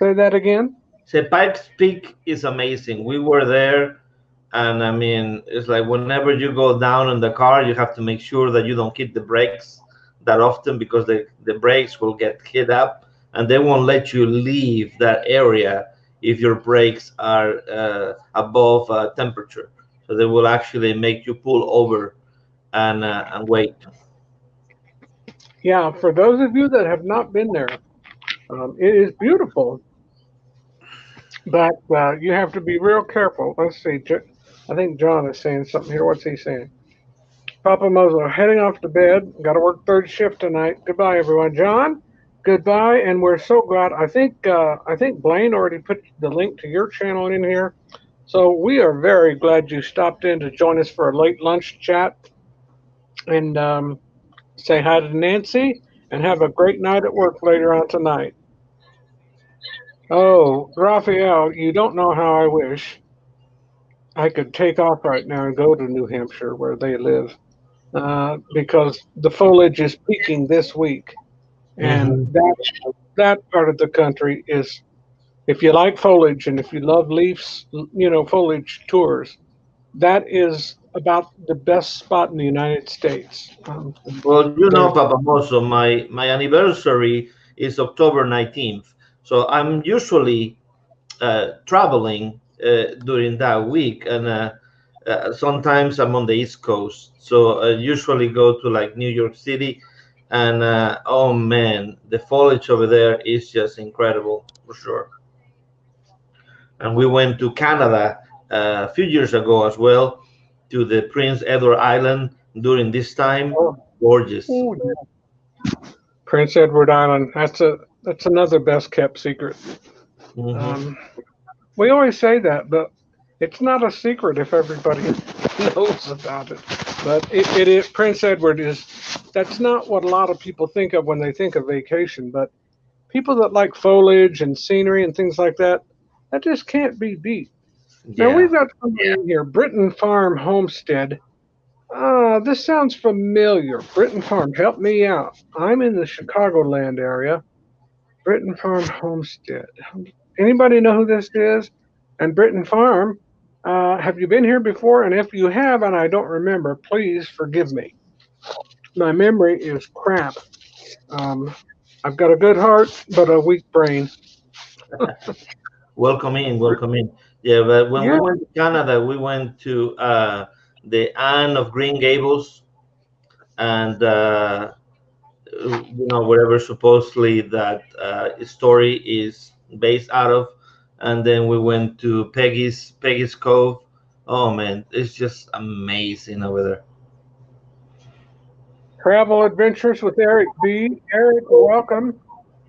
Say that again. So Pikes Peak is amazing. We were there, and I mean, it's like whenever you go down in the car, you have to make sure that you don't hit the brakes that often because the brakes will get hit up, and they won't let you leave that area if your brakes are above temperature. So they will actually make you pull over and wait. Yeah, for those of you that have not been there, it is beautiful, but you have to be real careful. Let's see. I think John is saying something here. What's he saying? Papa Mozo, heading off to bed. Got to work third shift tonight. Goodbye, everyone. John, goodbye, and we're so glad. I think Blaine already put the link to your channel in here, so we are very glad you stopped in to join us for a late lunch chat and say hi to Nancy and have a great night at work later on tonight. Oh, Raphael, you don't know how I wish I could take off right now and go to New Hampshire where they live because the foliage is peaking this week. And Hmm. that part of the country is, if you like foliage and if you love leaves, foliage tours, that is about the best spot in the United States. Well, you know, There's Papa Mosso, my anniversary is October 19th, so I'm usually traveling during that week, and sometimes I'm on the East Coast. So I usually go to like New York City, and oh man, the foliage over there is just incredible for sure. And we went to Canada a few years ago as well, to the Prince Edward Island during this time. oh, Gorgeous. ooh, yeah. Prince Edward Island. That's another best kept secret. Hmm. Um, we always say that, but it's not a secret if everybody knows about it. But it is Prince Edward is. That's not what a lot of people think of when they think of vacation. But people that like foliage and scenery and things like that, that just can't be beat. Now Yeah. we've got somebody in here, Britton Farm Homestead. This sounds familiar. Britton Farm, help me out. I'm in the Chicagoland area. Britton Farm Homestead. Anybody know who this is? And Britton Farm, have you been here before? And if you have and I don't remember, please forgive me. My memory is crap. Um, I've got a good heart, but a weak brain. Welcome in, welcome in. Yeah, but when we Yeah. went to Canada, we went to the Anne of Green Gables, and wherever supposedly that story is based out of, and then we went to Peggy's Cove. Oh man, it's just amazing over there. Travel Adventures with Eric B. Eric, welcome.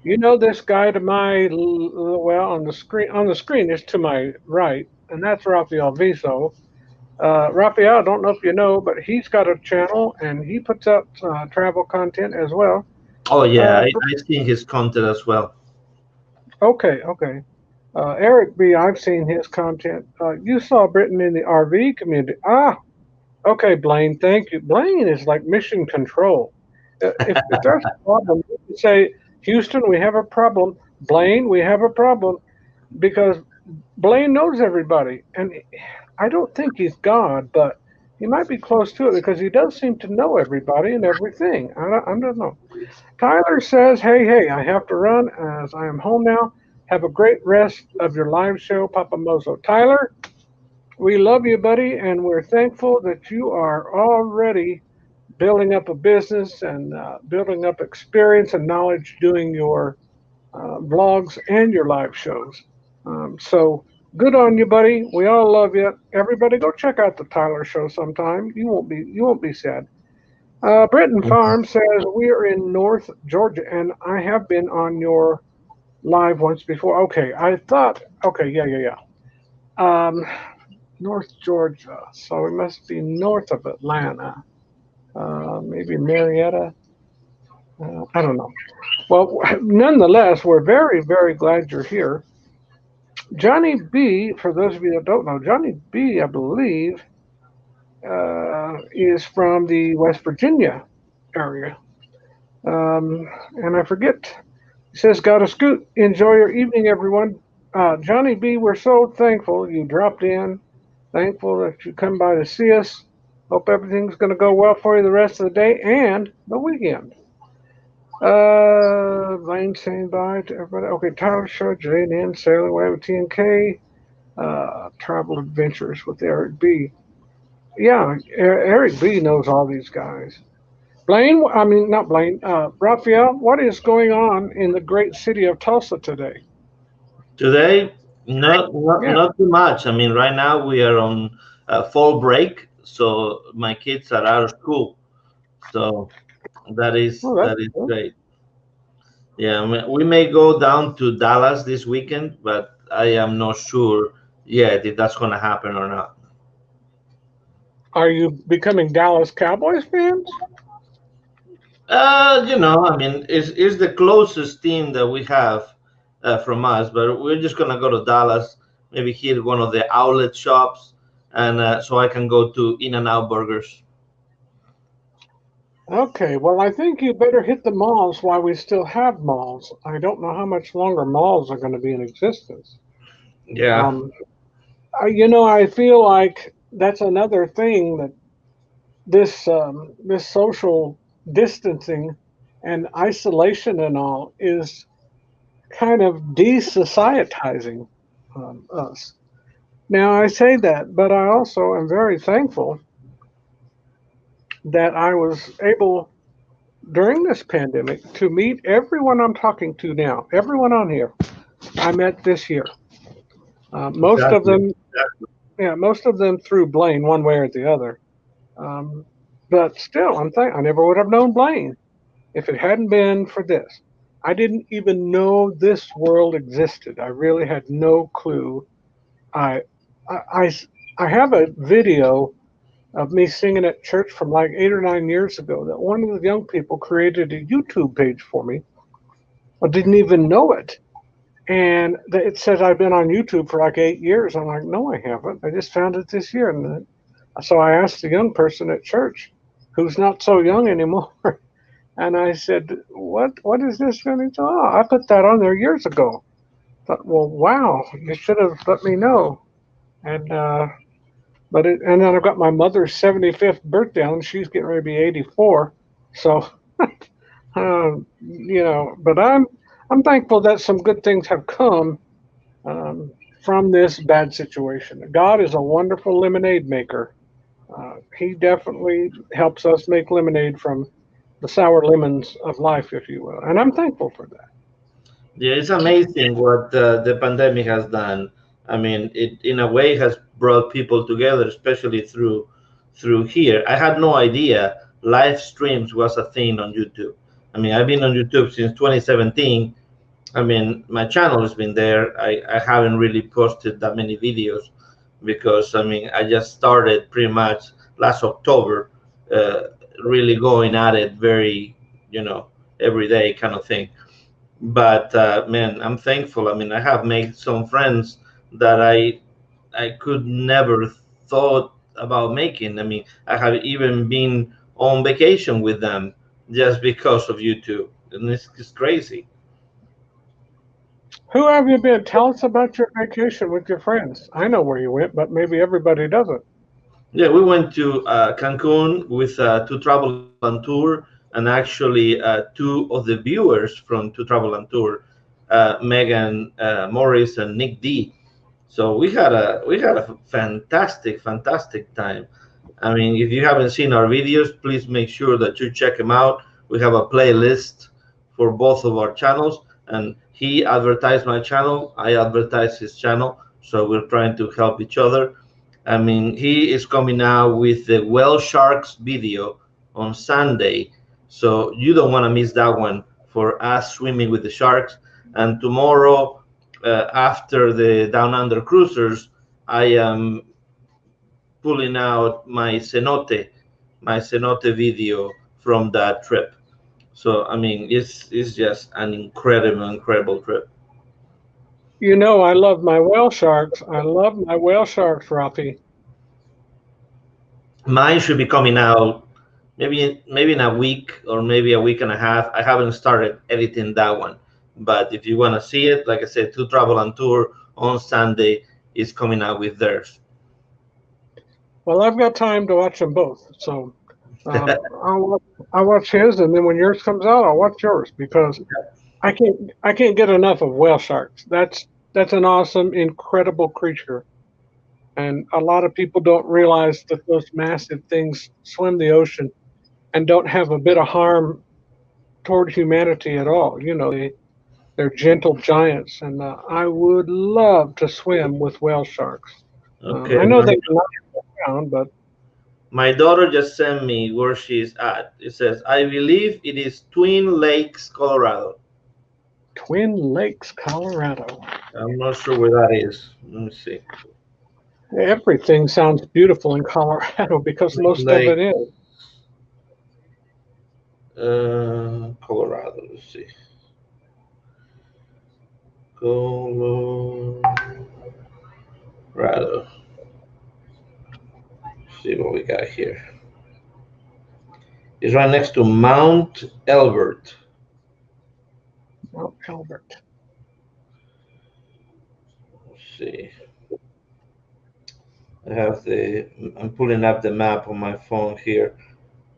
You know this guy to my well on the screen. On the screen is to my right, and that's Rafael Viso. Rafael, I don't know if you know, but he's got a channel and he puts up travel content as well. Oh yeah, Uh, I've seen his content as well. okay. Eric B, I've seen his content. You saw Britain in the RV community. Okay, Blaine, thank you. Blaine is like mission control. If there's a problem, you can say, Houston, we have a problem. Blaine, we have a problem because Blaine knows everybody. And I don't think he's God, but he might be close to it because he does seem to know everybody and everything. I don't know. Tyler says, hey, I have to run as I am home now. Have a great rest of your live show, Papa Mozo. Tyler, we love you, buddy, and we're thankful that you are already building up a business and building up experience and knowledge doing your vlogs and your live shows. So good on you, buddy. We all love you. Everybody, go check out the Tyler Show sometime. You won't be sad. Britton Farm says we are in North Georgia, and I have been on your live once before. Okay, I thought. Okay, yeah. Um, North Georgia, so we must be north of Atlanta. Maybe Marietta. I don't know. Well, nonetheless, we're very, very glad you're here. Johnny B, for those of you that don't know, Johnny B, I believe, is from the West Virginia area. And I forget. He says, got a scoot. Enjoy your evening, everyone. Johnny B, we're so thankful you dropped in. Thankful that you come by to see us. Hope everything's going to go well for you the rest of the day and the weekend. Lane saying bye to everybody. Okay, Tyler Show, J&N, Sailing Away with TNK, Travel Adventures with Eric B. Yeah, Eric B knows all these guys. Blaine, I mean, not Blaine, Raphael, what is going on in the great city of Tulsa today? Today, not not Yeah. not too much. I mean, right now we are on fall break, so my kids are out of school. So that is Oh, that's that is good. great. Yeah, we may go down to Dallas this weekend, but I am not sure yet if that's going to happen or not. Are you becoming Dallas Cowboys fans? I mean, it's the closest team that we have from us, but we're just gonna go to Dallas, maybe hit one of the outlet shops, and so I can go to In-N-Out Burgers. Okay, well, I think you better hit the malls while we still have malls. I don't know how much longer malls are going to be in existence. Yeah, Um, I feel like that's another thing that this social distancing and isolation and all is kind of desocietizing us. Now, I say that, but I also am very thankful that I was able during this pandemic to meet everyone I'm talking to now, everyone on here I met this year. Most of exactly. them, yeah, most of them through Blaine, one way or the other. Um, but still, I never would have known Blaine if it hadn't been for this. I didn't even know this world existed. I really had no clue. I, I, I, I have a video of me singing at church from like 8 or 9 years ago that one of the young people created a YouTube page for me. I didn't even know it. And it says I've been on YouTube for like 8 years. I'm like, no, I haven't. I just found it this year. And so I asked the young person at church, who's not so young anymore, and I said, what is this going to? Oh, I put that on there years ago. Thought, well, wow, you should have let me know. And and then I've got my mother's 75th birthday, and she's getting ready to be 84. So but I'm thankful that some good things have come from this bad situation. God is a wonderful lemonade maker. He definitely helps us make lemonade from the sour lemons of life, if you will, and I'm thankful for that. Yeah, it's amazing what the pandemic has done. I mean, it in a way has brought people together, especially through here. I had no idea live streams was a thing on YouTube. I mean, I've been on YouTube since 2017. I mean, my channel has been there. I haven't really posted that many videos because, I mean, I just started pretty much last October, uh, really going at it very, you know, every day kind of thing. But man, I'm thankful. I mean, I have made some friends that I could never thought about making. I mean, I have even been on vacation with them just because of YouTube, and it's crazy. Who have you been? Tell us about your vacation with your friends. I know where you went, but maybe everybody doesn't. Yeah, we went to Cancun with To Travel and Tour, and actually two of the viewers from To Travel and Tour, Megan Morris and Nick D. So we had a fantastic time. I mean, if you haven't seen our videos, please make sure that you check them out. We have a playlist for both of our channels, and he advertised my channel, I advertised his channel, so we're trying to help each other. I mean, he is coming out with the whale sharks video on Sunday, so you don't want to miss that one for us swimming with the sharks. And tomorrow, after the Down Under Cruisers, I am pulling out my cenote video from that trip. So I mean, it's just an incredible trip. You know, I love my whale sharks. I love my whale sharks, Rafi. Mine should be coming out maybe in a week or maybe a week and a half. I haven't started editing that one, but if you want to see it, like I said, To Travel and Tour on Sunday is coming out with theirs. Well, I've got time to watch them both, so I'll watch his, and then when yours comes out, I'll watch yours because I can't get enough of whale sharks. That's an awesome, incredible creature, and a lot of people don't realize that those massive things swim the ocean and don't have a bit of harm toward humanity at all. You know, they're gentle giants, and I would love to swim with whale sharks. Okay, I know they're not around, but my daughter just sent me where she's at. It says, I believe it is Twin Lakes, Colorado. Twin Lakes, Colorado. I'm not sure where that is. Let me see. Everything sounds beautiful in Colorado because Twin most of it Lake, is. Colorado. Let's see. Colorado. Let's see what we got here. It's right next to Mount Elbert. Mount Albert. Let's see. I'm pulling up the map on my phone here.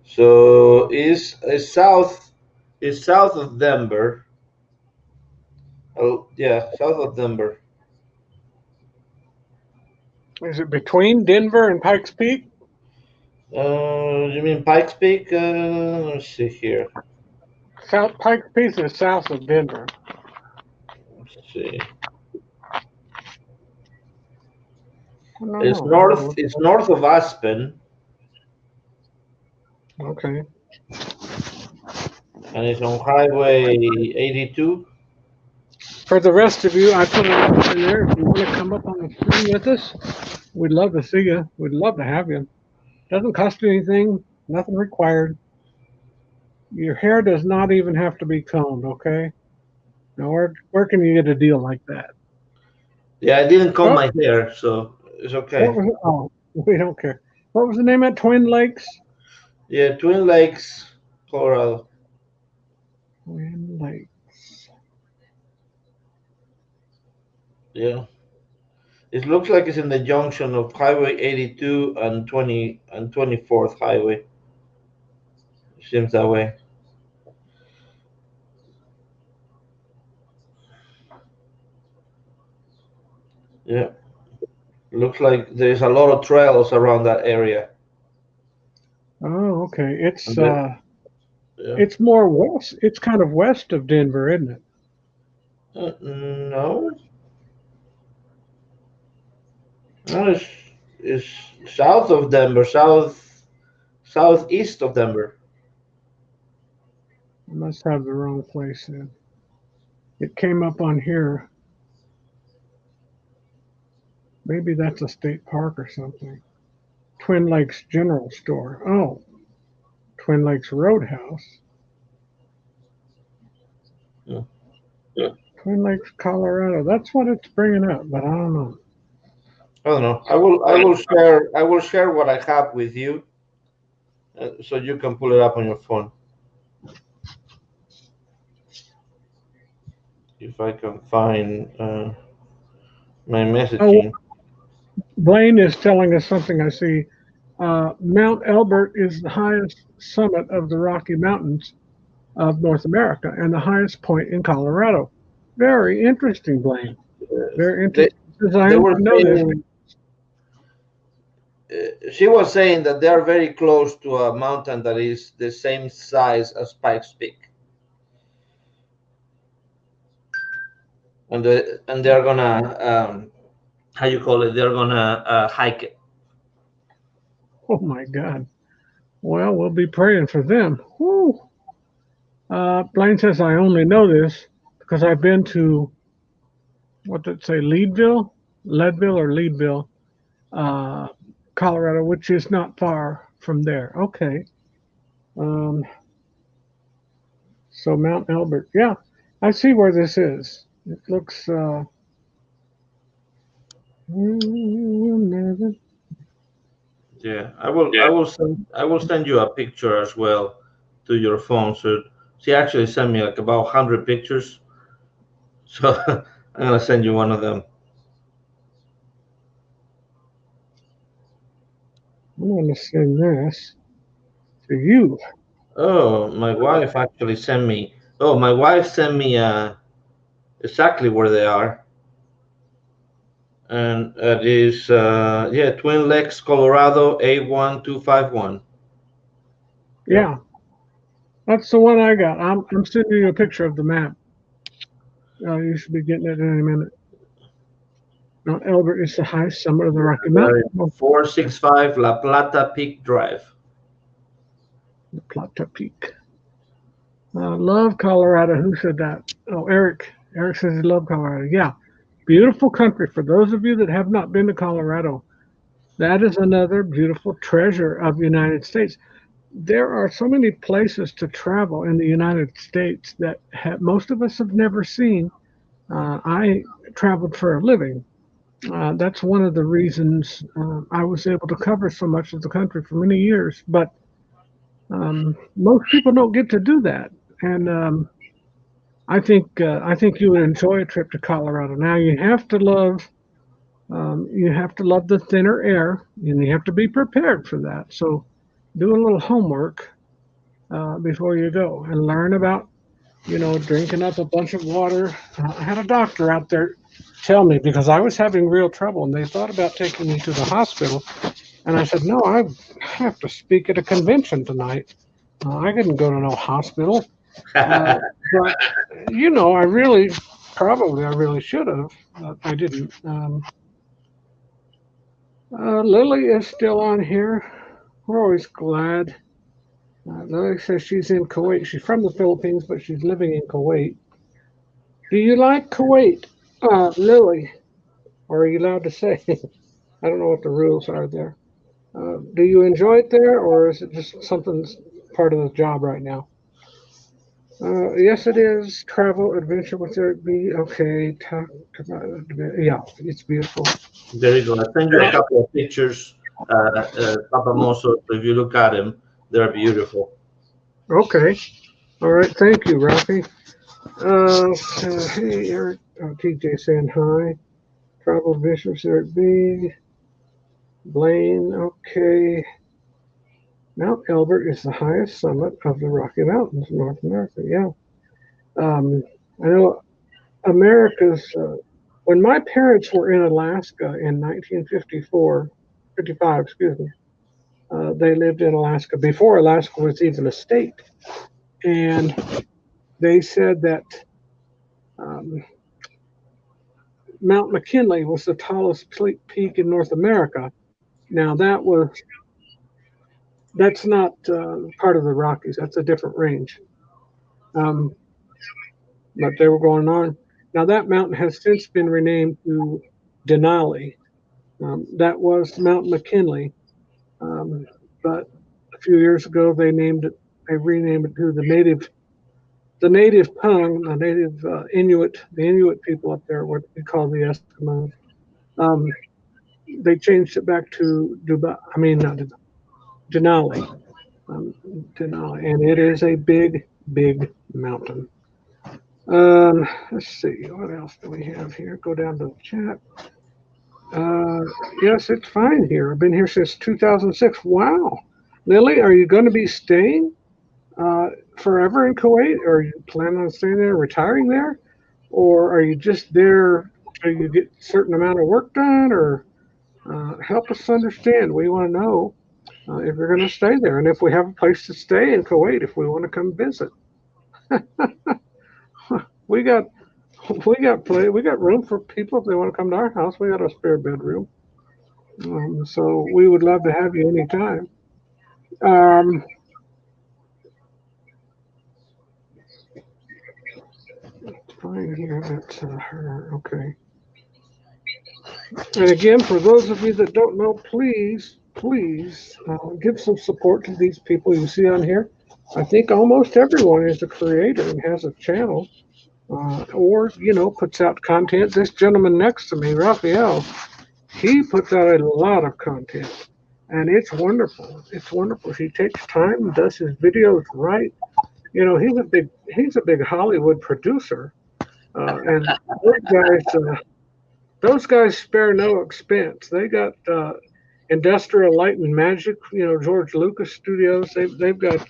So is south of Denver. Oh yeah, south of Denver. Is it between Denver and Pikes Peak? You mean Pikes Peak? Let's see here. South Pikes Peak is south of Denver. Let's see. No, It's no. north. It's north of Aspen, Okay. and it's on Highway 82. For the rest of you, I put a link in there. If you want to come up on the screen with us, we'd love to see you. We'd love to have you. Doesn't cost you anything. Nothing required. Your hair does not even have to be combed. Okay. Now, where can you get a deal like that? Yeah, I didn't comb Oh, my hair, so it's what okay. was it? Oh, we don't care. What was the name of Twin Lakes? Yeah, Twin Lakes, Colorado. Twin Lakes. Yeah, it looks like it's in the junction of Highway 82 and 24th Highway. It seems that way. Yeah, looks like there's a lot of trails around that area. Oh, okay. And then, yeah. It's more west. It's kind of west of Denver, isn't it? No, no, it's south of Denver, southeast of Denver. I must have the wrong place then. It came up on here. Maybe that's a state park or something. Twin Lakes General Store. Oh, Twin Lakes Roadhouse. Yeah. Twin Lakes, Colorado. That's what it's bringing up, but I don't know. I don't know. I will share what I have with you, so you can pull it up on your phone. If I can find my Oh, messaging. Blaine is telling us something I see. Mount Elbert is the highest summit of the Rocky Mountains of North America and the highest point in Colorado. Very interesting, Blaine. Very They interesting. Because I they only were know this. saying, she was saying that they are very close to a mountain that is the same size as Pikes Peak, and they're gonna how you call it? They're gonna hike it. Oh my God. Well, we'll be praying for them. Whew. Blaine says I only know this because I've been to what did it say, Leadville or Leadville, uh, Colorado, which is not far from there. Okay. Um, so Mount Elbert. Yeah, I see where this is. It looks. Yeah, I will send you a picture as well to your phone. So she actually sent me like about 100 pictures. So I'm gonna send you one of them. I'm going to send this to you. Oh, my wife actually sent me. Oh, my wife sent me exactly where they are, and it is yeah, Twin Lakes, Colorado, A1251. Yep. Yeah, that's the one I got. I'm sending you a picture of the map. You should be getting it in a minute. Mount Elbert is the highest summit of the Rocky They're Mountains. in 465 La Plata Peak Drive. The Plata Peak. Love Colorado. Who said that? Oh, Eric. Eric says he loves Colorado. Yeah, beautiful country. For those of you that have not been to Colorado, that is another beautiful treasure of the United States. There are so many places to travel in the United States that most of us have never seen. I traveled for a living. That's one of the reasons I was able to cover so much of the country for many years. But most people don't get to do that, and I think you would enjoy a trip to Colorado. Now you have to love the thinner air, and you have to be prepared for that. So do a little homework before you go and learn about drinking up a bunch of water. I had a doctor out there tell me because I was having real trouble, and they thought about taking me to the hospital. And I said, no, I have to speak at a convention tonight. I didn't go to no hospital. But I really should have. But I didn't. Lily is still on here. We're always glad. Lily says she's in Kuwait. She's from the Philippines, but she's living in Kuwait. Do you like Kuwait, Lily? Or are you allowed to say? I don't know what the rules are there. Do you enjoy it there, or is it just something that's part of the job right now? Yes, it is. Travel, adventure, with it be? Okay, talk about it. Yeah, it's beautiful. There you go. I sent you a couple of pictures, Papa Mosso. So if you look at them, they're beautiful. Okay. All right. Thank you, Rafi. Hey, Eric. TJ saying hi. Travel adventures, Eric B. Blaine. Okay. Mount Elbert is the highest summit of the Rocky Mountains in North America. Yeah. I know America's. When my parents were in Alaska in 1954, 55, excuse me, they lived in Alaska before Alaska was even a state. And they said that um, Mount McKinley was the tallest peak in North America. Now, that was That's not part of the Rockies. That's a different range. Um, but they were going on. Now that mountain has since been renamed to Denali. That was Mount McKinley, um, but a few years ago they named it. They renamed it to the native Pung, the native Inuit, the Inuit people up there, what we call the Eskimos. Um, they changed it back to Dubai. I mean, not Denali, um, Denali, and it is a big, big mountain. Let's see, what else do we have here? Go down to the chat. Uh, yes, it's fine here. I've been here since 2006. Wow. Lily, are you going to be staying uh, forever in Kuwait? Or are you planning on staying there, retiring there? Or are you just there till you get a certain amount of work done? Or help us understand. We want to know if you're going to stay there and if we have a place to stay in Kuwait if we want to come visit. We got we got room for people if they want to come to our house. We got a spare bedroom. So we would love to have you anytime. Um, fine here. That's her. Okay. And again, for those of you that don't know, please give some support to these people you see on here. I think almost everyone is a creator and has a channel, or puts out content. This gentleman next to me, Raphael, he puts out a lot of content, and it's wonderful. It's wonderful. He takes time and does his videos right. He's a big Hollywood producer, and those guys spare no expense. They got Industrial Light and Magic, George Lucas Studios. They've got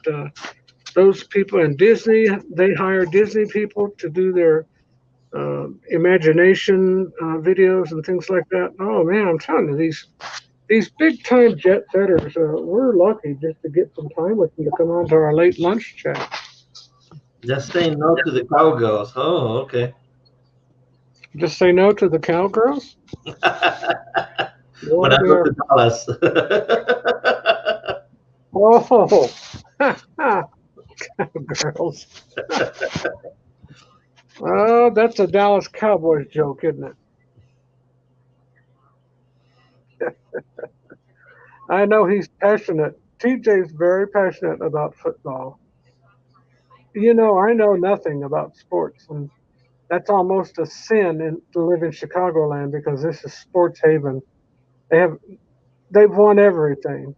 those people, and Disney. They hire Disney people to do their imagination videos and things like that. Oh man, I'm telling you, these big time jet setters. We're lucky just to get some time with them to come on to our late lunch chat. Just saying no to the cowgirls. Oh, okay. Just say no to the cowgirls. When I go to Dallas. Oh, cowgirls. Oh, that's a Dallas Cowboys joke, isn't it? I know he's passionate. TJ's very passionate about football. I know nothing about sports, and that's almost a sin to live in Chicagoland because this is sports haven. They have they've won everything.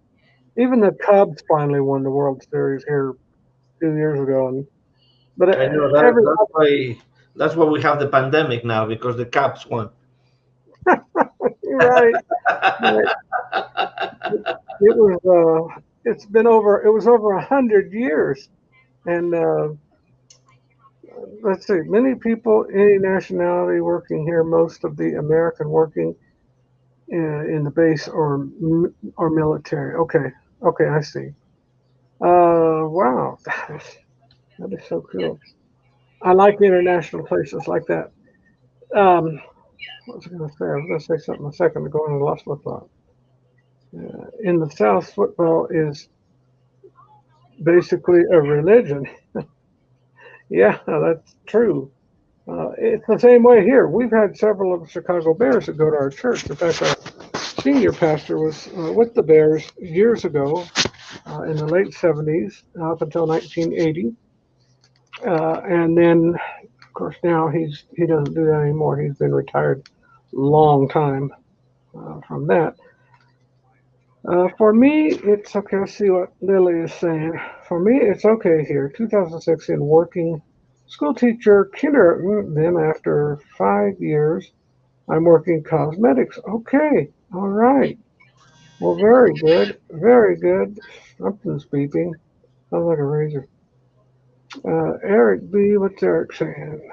Even the Cubs finally won the World Series here a few years ago, but I know that that's why we have the pandemic now because the Caps won. right, right. It was it was over 100 years, and let's see, many people, any nationality working here, most of the American working in the base or military. Okay, okay, I see. Wow, that is so cool. I like international places like that. Um, what was I going to say? I was going to say something a second ago and I lost my thought. In the South, football is basically a religion. Yeah, that's true. It's the same way here. We've had several of the Chicago Bears that go to our church. In fact, our senior pastor was with the Bears years ago in the late 70s up until 1980. And then, of course, now he doesn't do that anymore. He's been retired long time from that. For me, it's okay. Let's see what Lily is saying. For me, it's okay here. 2006 in working school teacher, kindergarten. Then after 5 years, I'm working cosmetics. Okay, all right. Well, very good, very good. Something's beeping. Sounds like a razor. Eric B. What's Eric saying?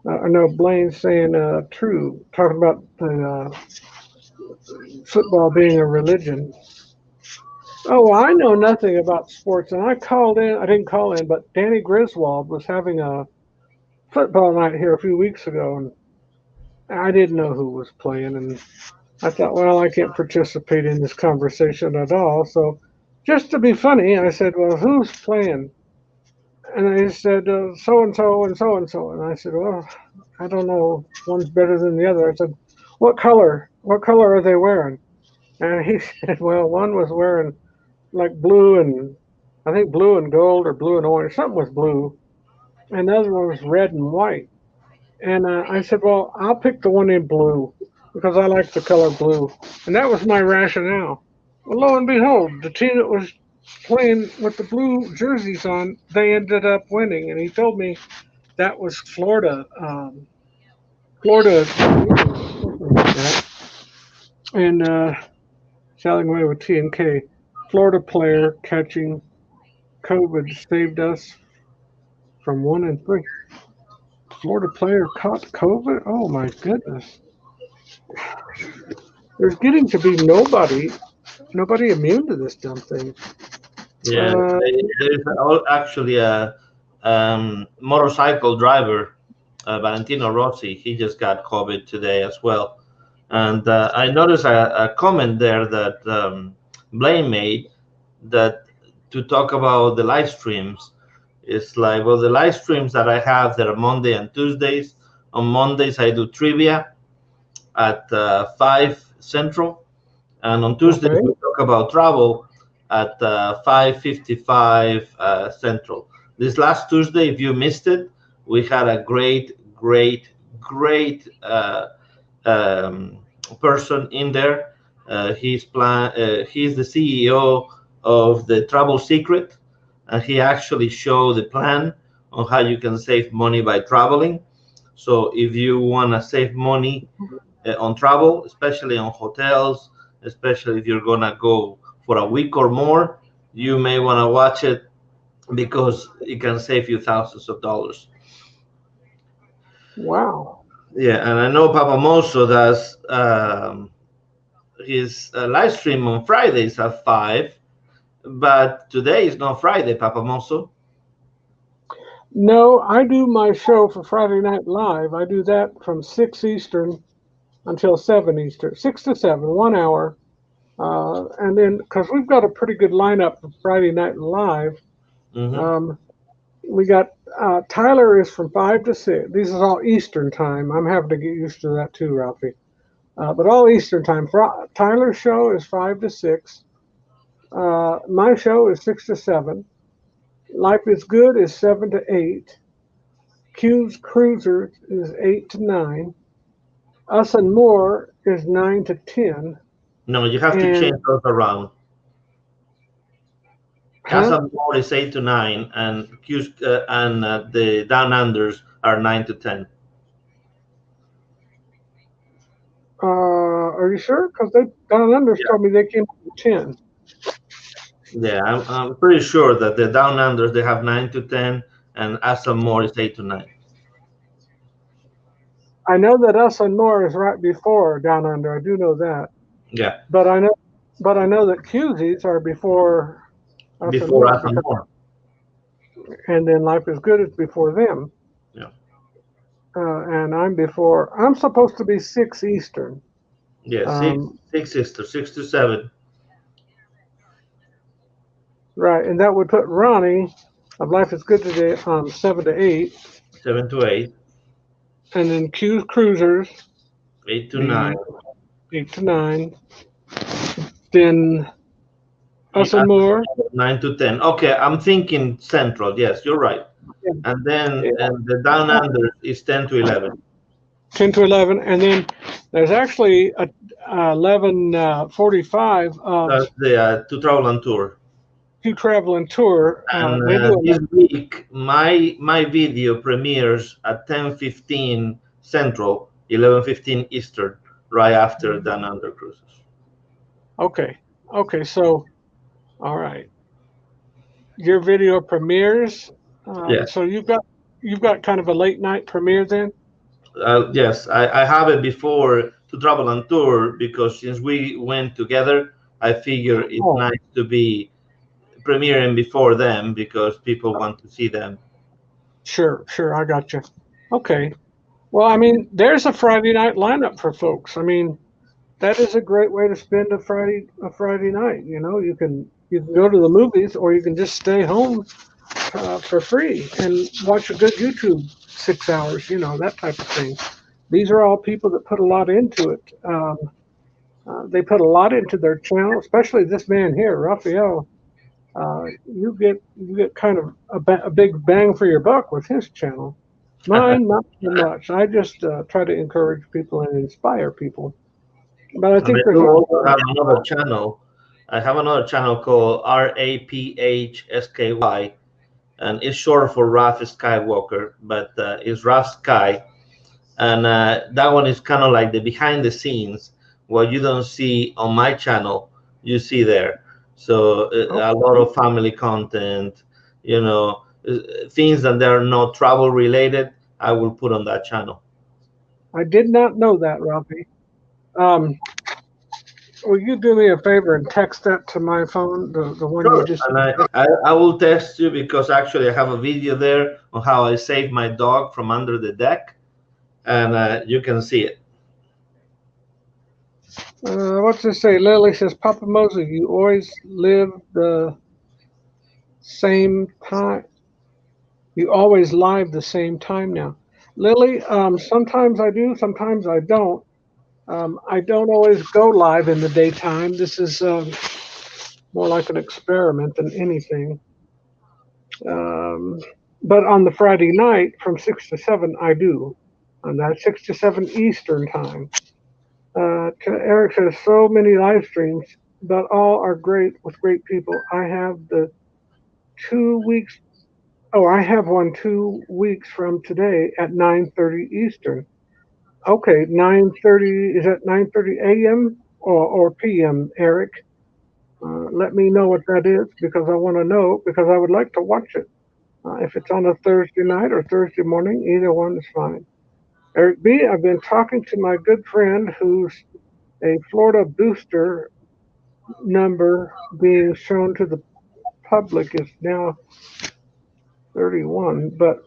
I know Blaine's saying true, talking about the football being a religion. Oh, I know nothing about sports, and I called in. I didn't call in, but Danny Griswold was having a football night here a few weeks ago, and I didn't know who was playing, and I thought, well, I can't participate in this conversation at all. So just to be funny, I said, well, who's playing? And they said, so and so and so and so. And I said, well, I don't know. One's better than the other. I said, what color? What color are they wearing? And he said, well, one was wearing like blue and I think blue and gold or blue and orange. Something was blue. And the other one was red and white. And I said, well, I'll pick the one in blue because I like the color blue. And that was my rationale. Well, lo and behold, the team that was playing with the blue jerseys on, they ended up winning. And he told me that was Florida. Florida. And sailing away with TNK. Florida player catching COVID saved us from 1 and 3. Florida player caught COVID? Oh my goodness. There's getting to be nobody immune to this dumb thing. Yeah, there's actually a motorcycle driver, Valentino Rossi. He just got COVID today as well. And I noticed a comment there that Blaine made that to talk about the live streams. It's like, well, the live streams that I have that are Monday and Tuesdays. On Mondays, I do trivia at 5 Central. And on Tuesdays, we talk about travel at 5:55 Central. This last Tuesday, if you missed it, we had a great person in there. He's the CEO of the Travel Secret, and he actually showed the plan on how you can save money by traveling. So if you want to save money on travel, especially on hotels, especially if you're gonna go for a week or more, you may want to watch it because it can save you thousands of dollars. Wow. Yeah, and I know Papa Mosso does his live stream on Fridays at 5, but today is not Friday, Papa Mosso. No, I do my show for Friday Night Live. I do that from 6 Eastern until 7 Eastern, 6 to 7, 1 hour. And then, because we've got a pretty good lineup for Friday Night Live, we got Tyler is from 5 to 6. This is all Eastern time. I'm having to get used to that too, Ralphie. But all Eastern time. Tyler's show is 5 to 6. My show is 6 to 7. Life is Good is 7 to 8. Q's Cruiser is 8 to 9. Us and More is 9 to 10. No, you have to change those around. Us and More is 8 to 9, and Q's and the Down Unders are 9 to 10. Are you sure? Because Down Unders told me they came up to 10. Yeah, I'm pretty sure that the Down Unders, they have 9 to 10, and Us and More is 8 to 9. I know that Us and More is right before Down Under. I do know that. Yeah. But I know that QZs are before Us and More. And then Life is Good is before them. Yeah. And I'm supposed to be 6 Eastern. Yeah, 6 Eastern, 6 to 7. Right, and that would put Ronnie of Life is Good today on 7 to 8. 7 to 8. And then Q's Cruisers. 8 to 9. 8 to 9. Then Us and More. 9 to 10. Okay, I'm thinking Central. Yes, you're right. Yeah. And then the Down Under is 10 to 11. 10 to 11. And then there's actually a 11:45. That's the To Travel and Tour. To Travel and Tour. And this week, my video premieres at 10:15 Central, 11:15 Eastern, right after Down Under Cruises. Okay, so, all right. Your video premieres. Yes. So you've got kind of a late night premiere then. Yes, I have it before To Travel and Tour because since we went together, I figure it's nice to be premiering before them because people want to see them. Sure, I got you. Okay. Well, I mean, there's a Friday night lineup for folks. I mean, that is a great way to spend a Friday night. You can go to the movies, or you can just stay home for free and watch a good YouTube 6 hours. That type of thing. These are all people that put a lot into it. They put a lot into their channel, especially this man here, Raphael. You get kind of a big bang for your buck with his channel. Mine, not so much. I just try to encourage people and inspire people. But I And I think there's do a also have another channel. I have another channel called RAPHSKY, and it's short for Raph Skywalker, but it's Raph Sky. And that one is kind of like the behind the scenes, what you don't see on my channel, you see there. So a lot of family content, things that are not travel related, I will put on that channel. I did not know that, Ralphie. Um, will you do me a favor and text that to my phone, the one you Sure. just? And I will text you, because actually I have a video there on how I saved my dog from under the deck, and you can see it. What's it say? Lily says, Papa Moses, you always live the same time. You always live the same time now. Lily, sometimes I do, sometimes I don't. I don't always go live in the daytime. This is more like an experiment than anything. Um, but on the Friday night from 6 to 7, I do. On that 6 to 7 Eastern time. Eric says, so many live streams, but all are great with great people. I have the 2 weeks. Oh, I have one 2 weeks from today at 9:30 Eastern. Okay, 9:30. Is that 9:30 a.m. or p.m. Eric? Let me know what that is, because I want to know, because I would like to watch it. If it's on a Thursday night or Thursday morning, either one is fine. Eric B., I've been talking to my good friend who's a Florida booster number being shown to the public is now 31, but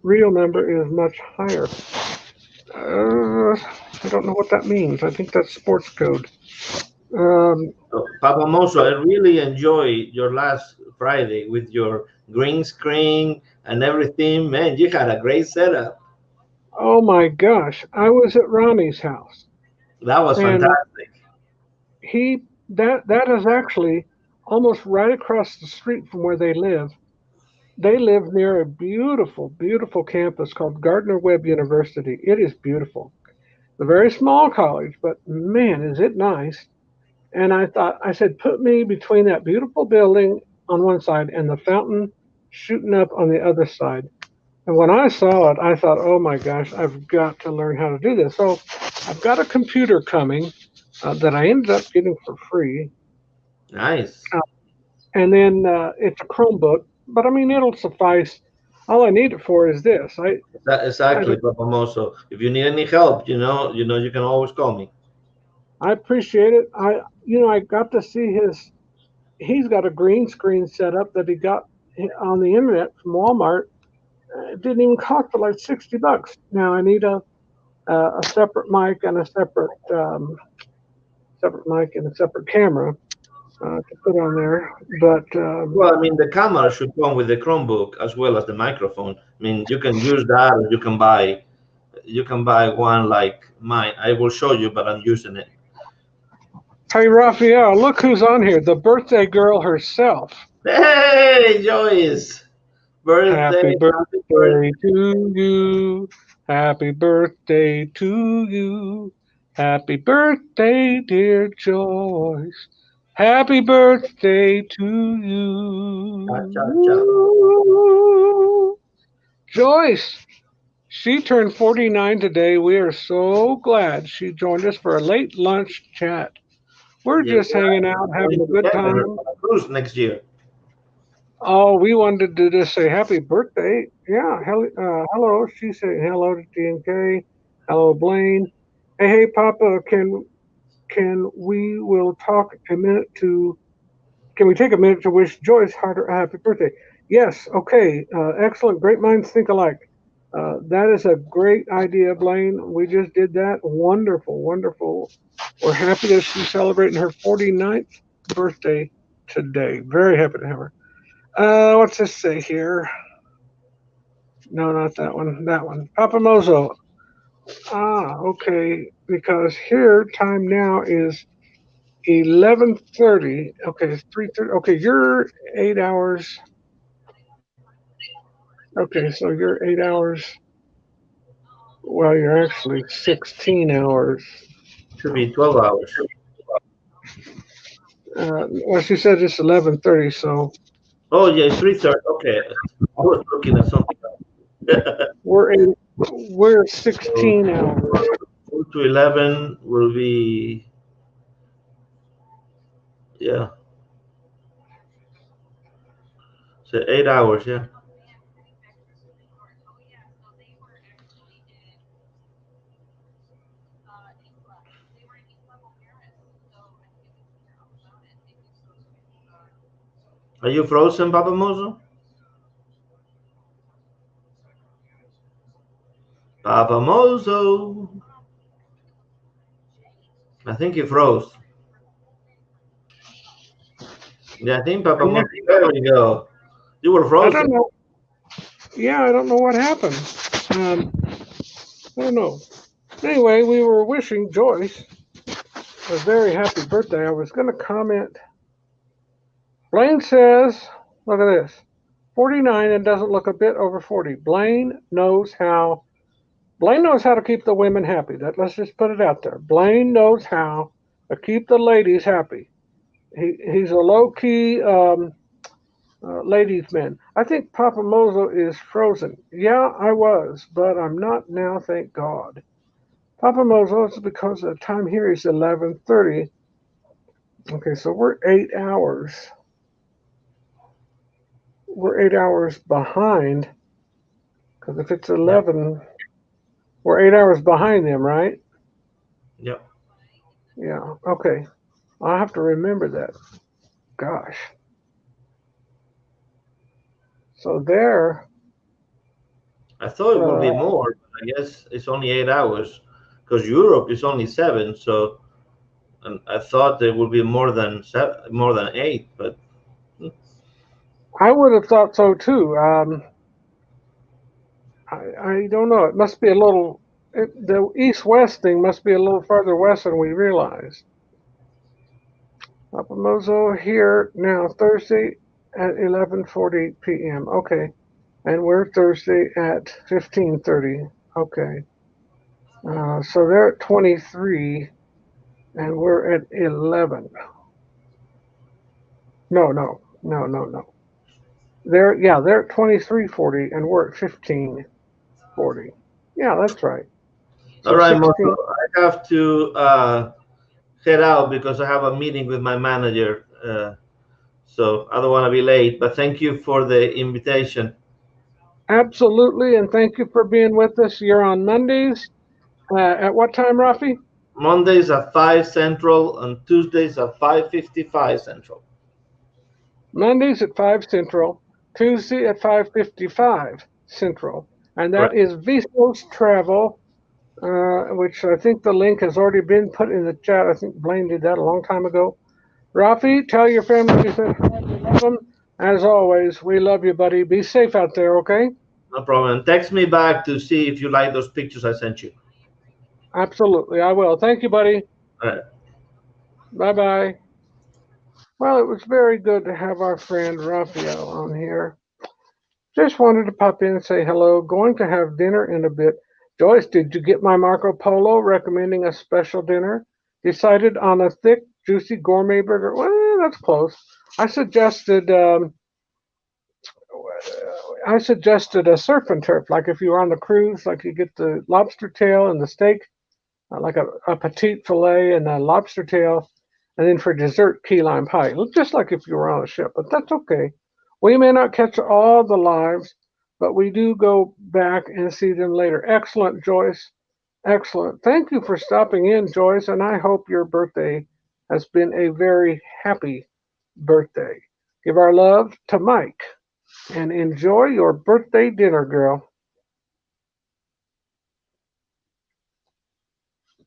real number is much higher. I don't know what that means. I think that's sports code. So, Papa Moso, I really enjoy your last Friday with your green screen and everything. Man, you had a great setup. Oh my gosh, I was at Ronnie's house, That was and fantastic. that is actually almost right across the street from where they live. They live near a beautiful, beautiful campus called Gardner Webb University. It is beautiful. A very small college, but man, is it nice. And I said, put me between that beautiful building on one side and the fountain shooting up on the other side. And when I saw it, I thought, oh my gosh, I've got to learn how to do this. So I've got a computer coming that I ended up getting for free. Nice. Uh, and then it's a Chromebook, but I mean, it'll suffice. All I need it for is this. I Exactly, Papa Moso. If you need any help, you can always call me. I appreciate it. I got to see his. He's got a green screen set up that he got on the internet from Walmart. It didn't even cost but like $60. Now I need a separate mic and a separate mic and a separate camera to put on there. But Well, I mean, the camera should come with the Chromebook as well as the microphone. I mean, you can use that, or you can buy one like mine. I will show you, but I'm using it. hey, Raphael, look who's on here. The birthday girl herself. Hey, Joyce! Happy Happy birthday! birthday to you. Happy birthday to you. Happy birthday, dear Joyce. Happy birthday to Cha cha cha. you. Joyce, she turned 49 today. We are so glad she joined us for a late lunch chat. We're Yeah, just hanging out, having going a good together time. on a cruise next year. Oh, we wanted to just say happy birthday. Yeah, hello. She said hello to TNK. Hello, Blaine. Hey, Papa, can we will talk a minute to can we take a minute to wish Joyce Harder a happy birthday? Yes. Okay. Excellent. Great minds think alike. That is a great idea, Blaine. We just did that. Wonderful, wonderful. We're happy that she's celebrating her 49th birthday today. Very happy to have her. What's this say here? No, not that one. That one. Papa Mozo. Okay. Because here time now is 11:30. Okay, it's 3:30. Okay, you're 8 hours. Okay, so you're 8 hours. Well, you're actually 16 hours. Should be 12 hours. Well, she said it's 11:30, so Oh, yeah, it's 3:30. Okay. I was looking at something else. we're eight, we're So 16 hours. 2 to 11 will be, yeah, so 8 hours, yeah. Are you frozen, Papa Mozo? Papa Mozo. I think he froze. Yeah, I think Papa Mozo. There we go. You were I frozen. don't know. Yeah, I don't know what happened. I don't know. Anyway, we were wishing Joyce a very happy birthday. I was going to comment. Blaine says, look at this, 49 and doesn't look a bit over 40. Blaine knows how. Blaine knows how to keep the women happy. Let's just put it out there. Blaine knows how to keep the ladies happy. He's a low key ladies man. I think Papa Mozo is frozen. Yeah, I was, but I'm not now. Thank God. Papa Mozo is because the time here is 11:30. Okay, so we're 8 hours. We're 8 hours behind because if it's Yep. 11, we're 8 hours behind them, right? Yep. Yeah. Okay. I'll have to remember that. Gosh. So there. I thought it would be Uh, more, but I guess it's only 8 hours because Europe is only 7. So, and I thought there would be more than more than 8, but I would have thought so too. I don't know. It must be a little. The east-west thing must be a little farther west than we realize. Apamozo here now Thursday at 11:40 p.m. Okay, and we're Thursday at 15:30. Okay, so they're at 23 and we're at 11. No. They're at 23:40 and we're at 15:40. Yeah, that's right. all So right, Mozo, 16. I have to head out because I have a meeting with my manager. So I don't want to be late, but thank you for the invitation. Absolutely, and thank you for being with us. You're on Mondays. At what time, Rafi? Mondays at 5 Central and Tuesdays at 5:55 Central. Mondays at 5 Central, Tuesday at 5:55 Central, and that Correct. is Viso's Travel, which I think the link has already been put in the chat. I think Blaine did that a long time ago. Rafi, tell your family you said hi, we love them. As always, we love you, buddy. Be safe out there, okay? No problem. Text me back to see if you like those pictures I sent you. Absolutely, I will. Thank you, buddy. All right. Bye-bye. Well, it was very good to have our friend Raphael on here. Just wanted to pop in and say hello. Going to have dinner in a bit. Joyce, did you get my Marco Polo recommending a special dinner? Decided on a thick, juicy gourmet burger. Well, that's close. I suggested a surf and turf, like if you were on the cruise, like you get the lobster tail and the steak, like a petite fillet and a lobster tail, and then for dessert, key lime pie. Just like if you were on a ship, but that's okay. We may not catch all the lives, but we do go back and see them later. Excellent, Joyce. Excellent. Thank you for stopping in, Joyce, and I hope your birthday has been a very happy birthday. Give our love to Mike and enjoy your birthday dinner, girl.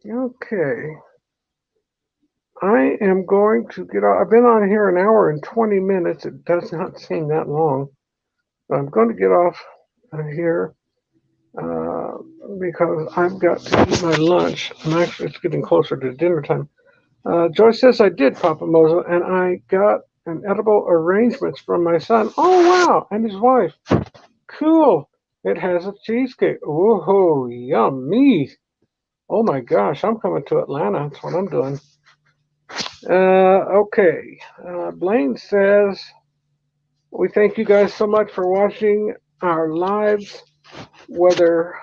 Okay. I am going to get off. I've been on here an hour and 20 minutes. It does not seem that long. But I'm going to get off here because I've got to eat my lunch. It's getting closer to dinner time. Joyce says I did, Papa Mozo, and I got an edible arrangements from my son. Oh, wow, and his wife. Cool. It has a cheesecake. Whoa, yummy. Oh my gosh, I'm coming to Atlanta. That's what I'm doing. Okay. Blaine says, we thank you guys so much for watching our lives, whether,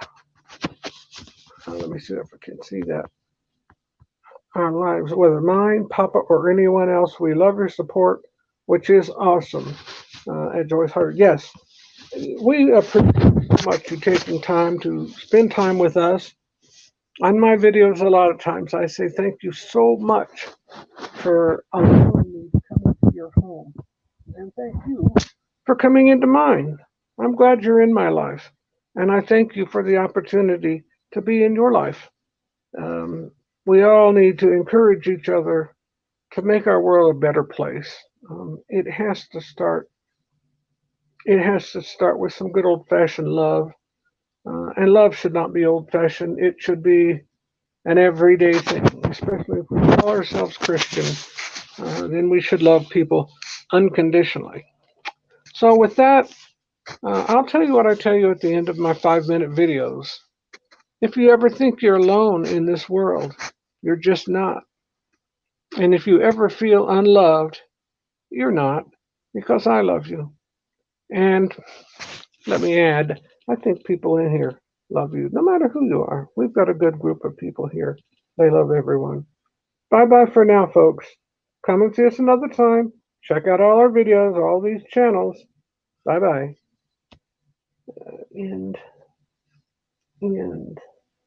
let me see if I can see that. Our lives, whether mine, Papa, or anyone else. We love your support, which is awesome. At Joyce Hart, yes, we appreciate so much you taking time to spend time with us. On my videos, a lot of times I say thank you so much for allowing me to come into your home, and thank you for coming into mine. I'm glad you're in my life, and I thank you for the opportunity to be in your life. We all need to encourage each other to make our world a better place. It has to start. It has to start with some good old-fashioned love, and love should not be old-fashioned. It should be an everyday thing, especially if we call ourselves Christian. Then we should love people unconditionally. So with that, I'll tell you what I tell you at the end of my 5-minute videos. If you ever think you're alone in this world, you're just not. And if you ever feel unloved, you're not, because I love you. And let me add, I think people in here love you, no matter who you are. We've got a good group of people here. They love everyone. Bye-bye for now, folks. Come and see us another time. Check out all our videos, all these channels. Bye-bye. End.